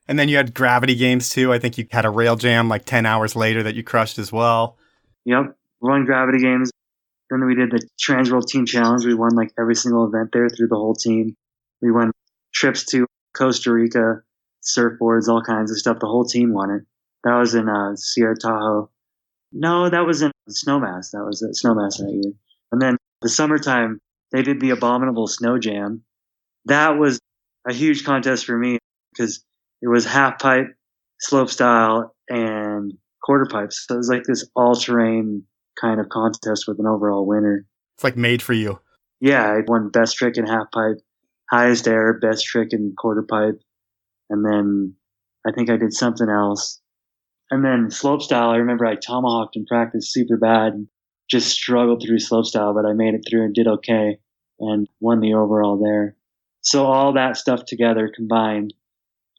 D: And then you had Gravity Games too. I think you had a rail jam like 10 hours later that you crushed as well.
C: Yep. Won Gravity Games. Then we did the Transworld Team Challenge. We won like every single event there through the whole team. We won trips to Costa Rica, surfboards, all kinds of stuff. The whole team won it. That was in Sierra Tahoe. No, that was in Snowmass. That was at Snowmass that year. And then the summertime, they did the Abominable Snow Jam. That was a huge contest for me because it was half pipe, slope style, and quarter pipes. So it was like this all-terrain kind of contest with an overall winner.
D: It's like made for you.
C: Yeah, I won best trick in half pipe, highest air, best trick in quarter pipe. And then I think I did something else. And then slopestyle, I remember I tomahawked in practice super bad and just struggled through slopestyle, but I made it through and did okay and won the overall there. So all that stuff together combined,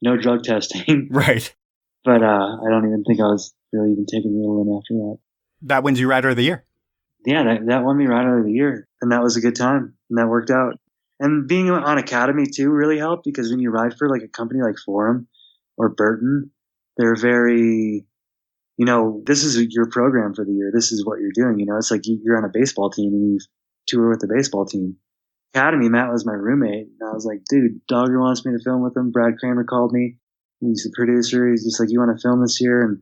C: no drug testing.
D: Right.
C: But I don't even think I was really even taking Ritalin after that.
D: That wins you Rider of the Year.
C: Yeah, that won me Rider of the Year. And that was a good time. And that worked out. And being on Academy too really helped because when you ride for like a company like Forum or Burton, they're very, this is your program for the year. This is what you're doing. It's like you're on a baseball team and you tour with the baseball team. Academy, Matt was my roommate. And I was like, dude, Dogger wants me to film with him. Brad Kramer called me. He's the producer. He's just like, you want to film this year? And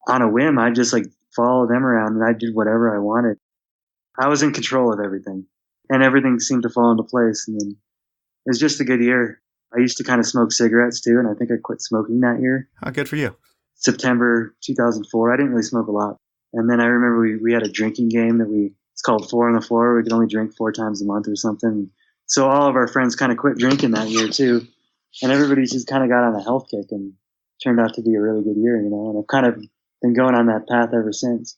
C: on a whim, I just like follow them around and I did whatever I wanted. I was in control of everything and everything seemed to fall into place. And then it was just a good year. I used to kind of smoke cigarettes too. And I think I quit smoking that year.
D: Oh, good for you.
C: September 2004. I didn't really smoke a lot. And then I remember we had a drinking game it's called 4 on the Floor. We could only drink 4 times a month or something. So all of our friends kind of quit drinking that year too. And everybody just kind of got on a health kick and turned out to be a really good year, and I've kind of been going on that path ever since.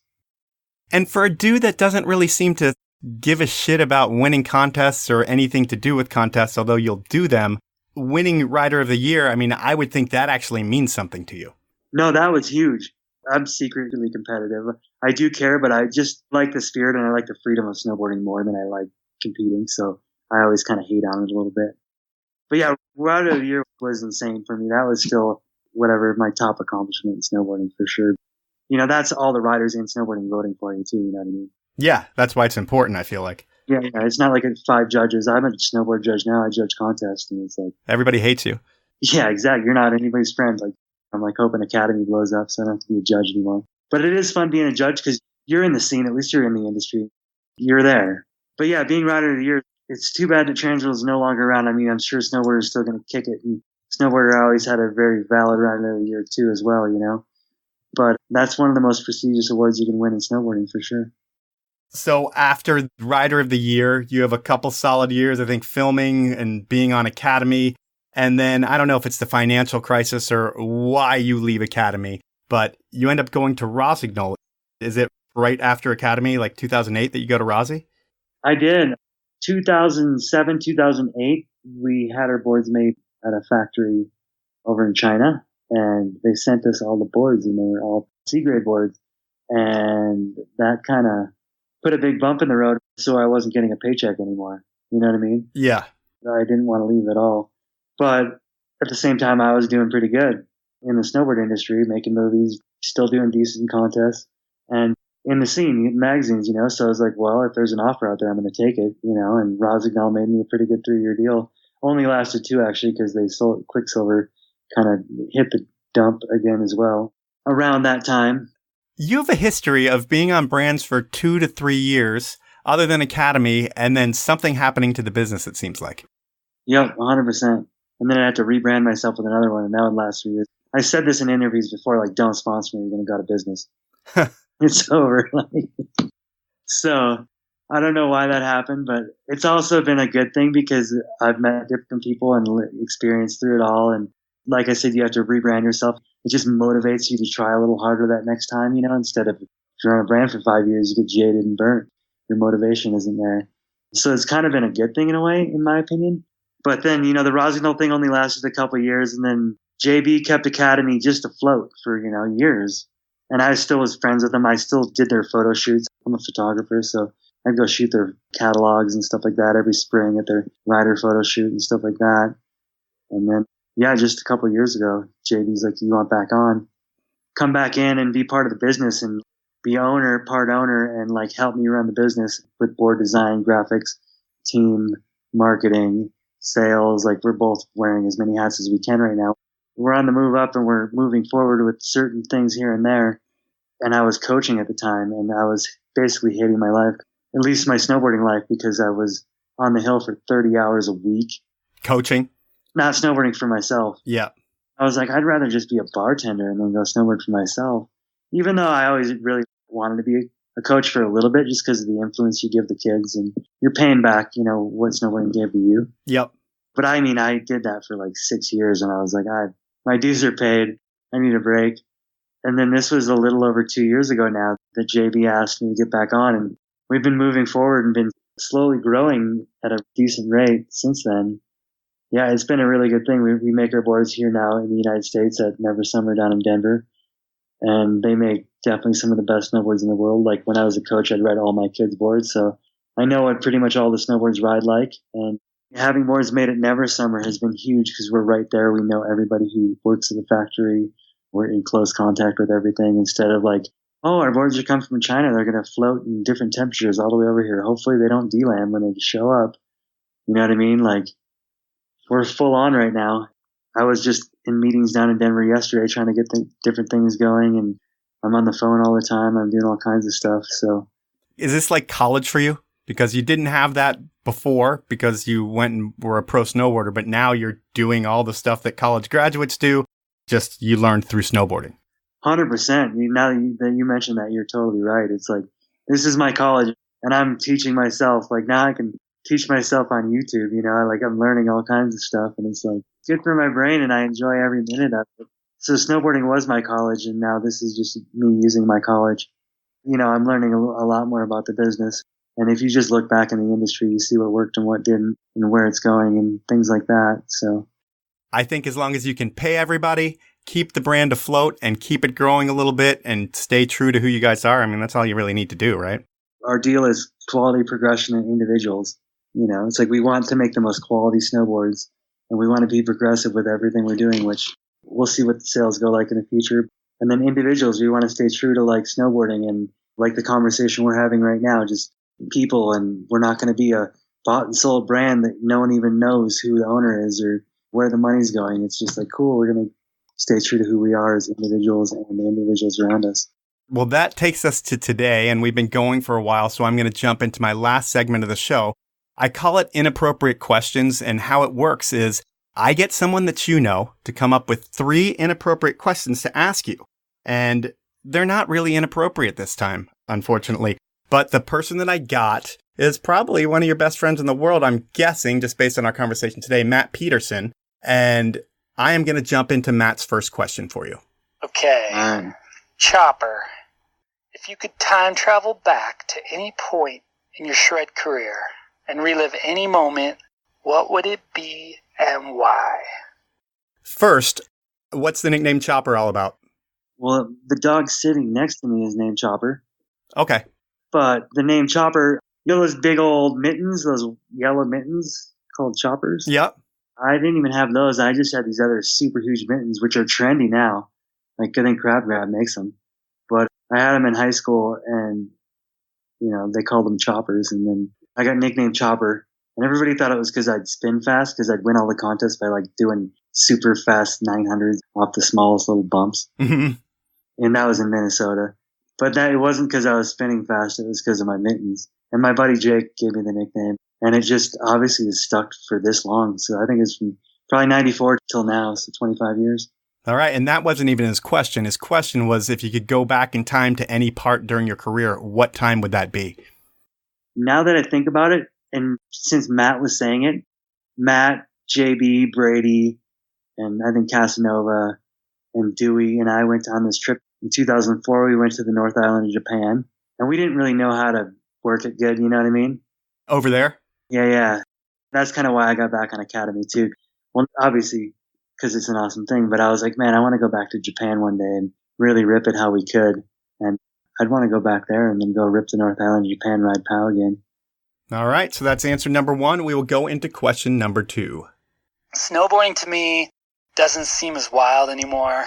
D: And for a dude that doesn't really seem to give a shit about winning contests or anything to do with contests, although you'll do them, winning Rider of the Year, I would think that actually means something to you.
C: No, that was huge. I'm secretly competitive. I do care, but I just like the spirit and I like the freedom of snowboarding more than I like competing. So I always kind of hate on it a little bit. But yeah, Rider of the Year was insane for me. That was still my top accomplishment in snowboarding for sure. That's all the riders in snowboarding voting for you too, you know what I mean?
D: Yeah, that's why it's important, I feel like.
C: Yeah, it's not like it's 5 judges. I'm a snowboard judge now. I judge contests, and it's like
D: Everybody hates you.
C: yeah, exactly. You're not anybody's friend. Like I'm like hoping Academy blows up, so I don't have to be a judge anymore. But it is fun being a judge because you're in the scene. At least you're in the industry. You're there. But yeah, being Rider of the Year, it's too bad that Transworld is no longer around. I mean, I'm sure Snowboarder is still going to kick it. And Snowboarder always had a very valid Rider of the Year too, as well, you know. But that's one of the most prestigious awards you can win in snowboarding for sure.
D: So after Rider of the Year, you have a couple solid years, I think, filming and being on Academy. And then I don't know if it's the financial crisis or why you leave Academy, but you end up going to Rossignol. Is it right after Academy, like 2008, that you go to Rossi?
C: I did. 2007, 2008, we had our boards made at a factory over in China, and they sent us all the boards, and they were all C-grade boards. And that kind of put a big bump in the road, so I wasn't getting a paycheck anymore. You know what I mean?
D: Yeah.
C: I didn't want to leave at all. But at the same time, I was doing pretty good in the snowboard industry, making movies, still doing decent contests, and in the scene, magazines, you know. So I was like, well, if there's an offer out there, I'm going to take it, you know. And Rossignol made me a pretty good 3-year deal. Only lasted 2, actually, because they sold Quicksilver, kind of hit the dump again as well around that time.
D: You have a history of being on brands for 2 to 3 years, other than Academy, and then something happening to the business, it seems like.
C: Yep, 100%. And then I had to rebrand myself with another one, and that would last 3 years. I said this in interviews before, like, don't sponsor me, you're going to go out of business. It's over. So I don't know why that happened, but it's also been a good thing because I've met different people and experienced through it all. And like I said, you have to rebrand yourself. It just motivates you to try a little harder that next time, you know, instead of if you're on a brand for 5 years, you get jaded and burnt. Your motivation isn't there. So it's kind of been a good thing in a way, in my opinion. But then, you know, the Rossignol thing only lasted a couple of years, and then JB kept Academy just afloat for, you know, years. And I still was friends with them. I still did their photo shoots. I'm a photographer, so I'd go shoot their catalogs and stuff like that every spring at their rider photo shoot and stuff like that. And then, yeah, just a couple of years ago, JB's like, you want back on? Come back in and be part of the business and be part owner, and like help me run the business with board design, graphics, team, marketing, sales. Like we're both wearing as many hats as we can right now. We're on the move up and we're moving forward with certain things here and there. And I was coaching at the time, and I was basically hating my life, at least my snowboarding life, because I was on the hill for 30 hours a week. Coaching? Not snowboarding for myself.
D: Yeah.
C: I was like, I'd rather just be a bartender and then go snowboard for myself. Even though I always really wanted to be a coach for a little bit, just because of the influence you give the kids, and you're paying back, you know, what snowboarding gave to you.
D: Yep.
C: But I mean, I did that for like 6 years, and I was like, my dues are paid. I need a break. And then this was a little over 2 years ago now that JB asked me to get back on, and we've been moving forward and been slowly growing at a decent rate since then. Yeah, it's been a really good thing. We make our boards here now in the United States at Never Summer down in Denver. And they make definitely some of the best snowboards in the world. Like when I was a coach, I'd ride all my kids' boards. So I know what pretty much all the snowboards ride like. And having boards made at Never Summer has been huge because we're right there. We know everybody who works at the factory. We're in close contact with everything, instead of like, oh, our boards are coming from China. They're going to float in different temperatures all the way over here. Hopefully they don't delam when they show up. You know what I mean? Like, we're full on right now. I was just in meetings down in Denver yesterday trying to get different things going, and I'm on the phone all the time. I'm doing all kinds of stuff. So, is this like college for you? Because you didn't have that before because you went and were a pro snowboarder, but now you're doing all the stuff that college graduates do. Just you learned through snowboarding. 100%. Now that you mentioned that, you're totally right. It's like, this is my college, and I'm teaching myself. Like now I can teach myself on YouTube, you know, like I'm learning all kinds of stuff, and it's like good for my brain, and I enjoy every minute of it. So snowboarding was my college, and now this is just me using my college. You know, I'm learning a lot more about the business. And if you just look back in the industry, you see what worked and what didn't and where it's going and things like that. So I think as long as you can pay everybody, keep the brand afloat and keep it growing a little bit and stay true to who you guys are, I mean, that's all you really need to do, right? Our deal is quality progression in individuals. You know, it's like we want to make the most quality snowboards, and we want to be progressive with everything we're doing, which we'll see what the sales go like in the future. And then individuals, we want to stay true to like snowboarding and like the conversation we're having right now, just people, and we're not going to be a bought and sold brand that no one even knows who the owner is or where the money's going. It's just like, cool, we're going to stay true to who we are as individuals and the individuals around us.
D: Well, that takes us to today, and we've been going for a while, so I'm going to jump into my last segment of the show. I call it Inappropriate Questions, and how it works is I get someone that you know to come up with 3 inappropriate questions to ask you. And they're not really inappropriate this time, unfortunately. But the person that I got is probably one of your best friends in the world, I'm guessing, just based on our conversation today, Matt Peterson. And I am going to jump into Matt's first question for you.
E: Okay. Chopper, if you could time travel back to any point in your shred career and relive any moment, what would it be and why?
D: First, what's the nickname Chopper all about?
C: Well, the dog sitting next to me is named Chopper.
D: Okay.
C: But the name Chopper, you know those big old mittens, those yellow mittens called choppers?
D: Yep.
C: I didn't even have those. I just had these other super huge mittens, which are trendy now. Like, I think Crab Grab makes them. But I had them in high school, and, they called them choppers. And then I got nicknamed Chopper. And everybody thought it was because I'd spin fast, because I'd win all the contests by, doing super fast 900s off the smallest little bumps.
D: Mm-hmm.
C: And that was in Minnesota. But it wasn't because I was spinning fast. It was because of my mittens. And my buddy Jake gave me the nickname. And it just obviously is stuck for this long. So I think it's from probably 94 till now, so 25 years.
D: All right. And that wasn't even his question. His question was, if you could go back in time to any part during your career, what time would that be?
C: Now that I think about it, and since Matt was saying it, Matt, JB, Brady, and I think Casanova and Dewey and I went on this trip in 2004. We went to the North Island of Japan, and we didn't really know how to work it good. You know what I mean?
D: Over there?
C: Yeah. That's kind of why I got back on Academy too. Well, obviously, because it's an awesome thing, but I was like, man, I want to go back to Japan one day and really rip it how we could. And I'd want to go back there and then go rip the North Island of Japan, ride POW again.
D: All right. So that's answer number 1. We will go into question number 2.
E: Snowboarding to me doesn't seem as wild anymore.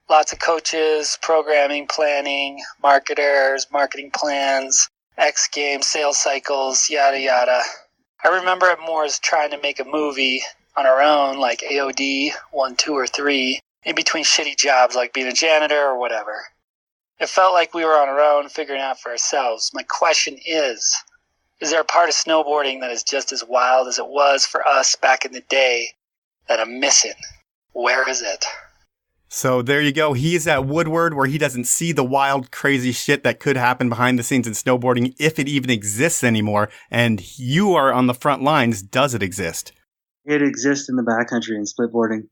E: Lots of coaches, programming, planning, marketers, marketing plans, X Games, sales cycles, yada, yada. I remember it more as trying to make a movie on our own, like AOD 1, 2, or 3, in between shitty jobs like being a janitor or whatever. It felt like we were on our own, figuring out for ourselves. My question is there a part of snowboarding that is just as wild as it was for us back in the day that I'm missing? Where is it?
D: So there you go. He's at Woodward, where he doesn't see the wild, crazy shit that could happen behind the scenes in snowboarding, if it even exists anymore. And you are on the front lines. Does it exist?
C: It exists in the backcountry and splitboarding,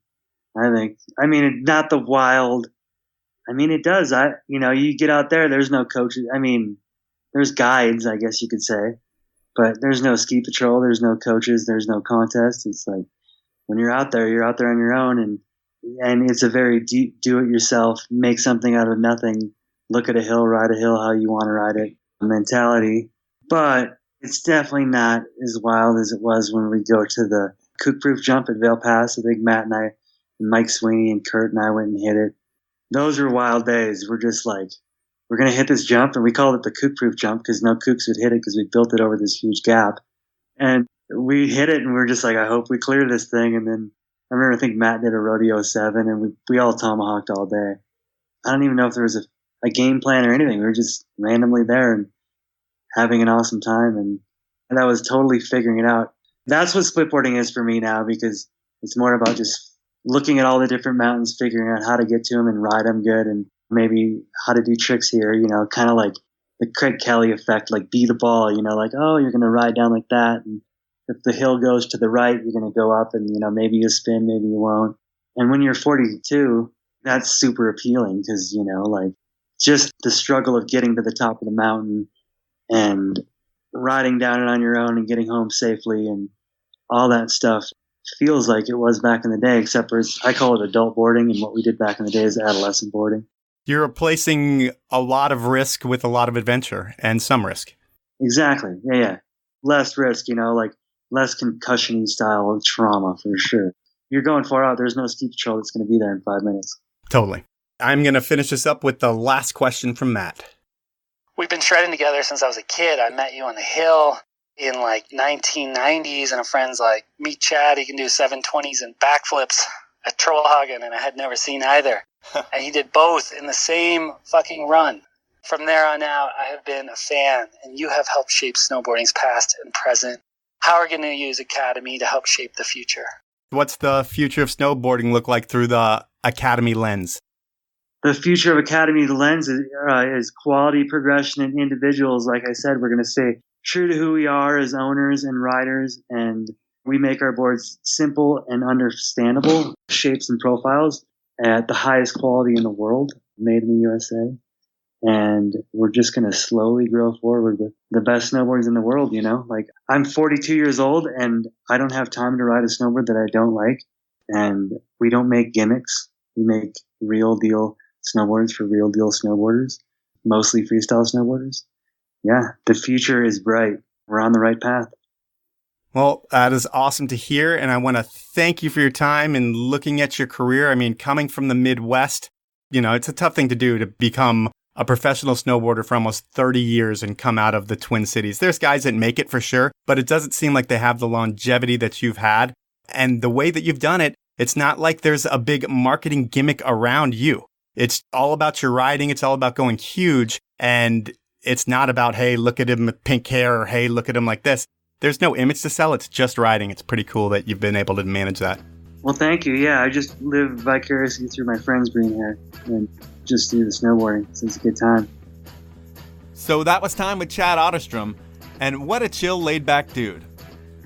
C: I think. I mean, not the wild. I mean, it does. You get out there, there's no coaches. I mean, there's guides, I guess you could say. But there's no ski patrol. There's no coaches. There's no contest. It's like when you're out there on your own. And it's a very deep do-it-yourself, make something out of nothing, look at a hill, ride a hill how you want to ride it mentality. But it's definitely not as wild as it was when we go to the Cook-Proof jump at Vail Pass. I think Matt and I, and Mike Sweeney and Kurt and I went and hit it. Those were wild days. We're just like, we're going to hit this jump. And we called it the Cook-Proof jump because no kooks would hit it because we built it over this huge gap. And we hit it and we were just like, I hope we clear this thing. And then I think Matt did a Rodeo 7 and we all tomahawked all day. I don't even know if there was a game plan or anything. We were just randomly there and having an awesome time. And that was totally figuring it out. That's what splitboarding is for me now, because it's more about just looking at all the different mountains, figuring out how to get to them and ride them good, and maybe how to do tricks here, kind of like the Craig Kelly effect, like be the ball, like, oh, you're going to ride down like that. And if the hill goes to the right, you're going to go up and, maybe you spin, maybe you won't. And when you're 42, that's super appealing because, just the struggle of getting to the top of the mountain and riding down it on your own and getting home safely and all that stuff feels like it was back in the day, except for I call it adult boarding, and what we did back in the day is adolescent boarding.
D: You're replacing a lot of risk with a lot of adventure and some risk.
C: Exactly. Yeah. Less risk, less concussion-y style of trauma for sure. You're going far out. There's no ski patrol that's going to be there in 5 minutes.
D: Totally. I'm going to finish this up with the last question from Matt.
E: we've been shredding together since I was a kid. I met you on the hill in like 1990s, and a friend's like, meet Chad, he can do 720s and backflips at Trollhagen, and I had never seen either. And he did both in the same fucking run. From there on out, I have been a fan, and you have helped shape snowboarding's past and present. How are we going to use Academy to help shape the future?
D: What's the future of snowboarding look like through the Academy lens?
C: The future of Academy lens is quality progression in individuals. Like I said, we're going to stay true to who we are as owners and riders, and we make our boards simple and understandable, shapes and profiles at the highest quality in the world, made in the USA. And we're just going to slowly grow forward with the best snowboards in the world, you know? Like, I'm 42 years old, and I don't have time to ride a snowboard that I don't like. And we don't make gimmicks. We make real deal snowboards for real deal snowboarders, mostly freestyle snowboarders. Yeah, the future is bright. We're on the right path.
D: Well, that is awesome to hear. And I want to thank you for your time and looking at your career. I mean, coming from the Midwest, you know, it's a tough thing to do to become a professional snowboarder for almost 30 years and come out of the Twin Cities. There's guys that make it for sure, but it doesn't seem like they have the longevity that you've had. And the way that you've done it, it's not like there's a big marketing gimmick around you. It's all about your riding. It's all about going huge. And it's not about, hey, look at him with pink hair, or hey, look at him like this. There's no image to sell. It's just riding. It's pretty cool that you've been able to manage that. Well,
C: thank you. Yeah, I just live vicariously through my friend's green hair and just do the snowboarding. So it's a good time.
B: So that was time with Chad Otterstrom, and what a chill, laid-back dude.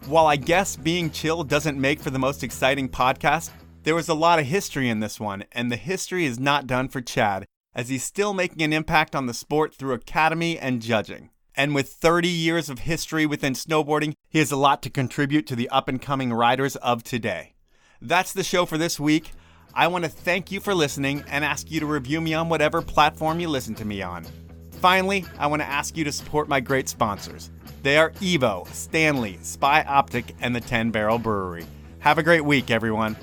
B: While I guess being chill doesn't make for the most exciting podcast, there was a lot of history in this one, and the history is not done for Chad, as he's still making an impact on the sport through Academy and judging. And with 30 years of history within snowboarding, he has a lot to contribute to the up-and-coming riders of today. That's the show for this week. I want to thank you for listening and ask you to review me on whatever platform you listen to me on. Finally, I want to ask you to support my great sponsors. They are Evo, Stanley, Spy Optic, and the 10 Barrel Brewery. Have a great week, everyone.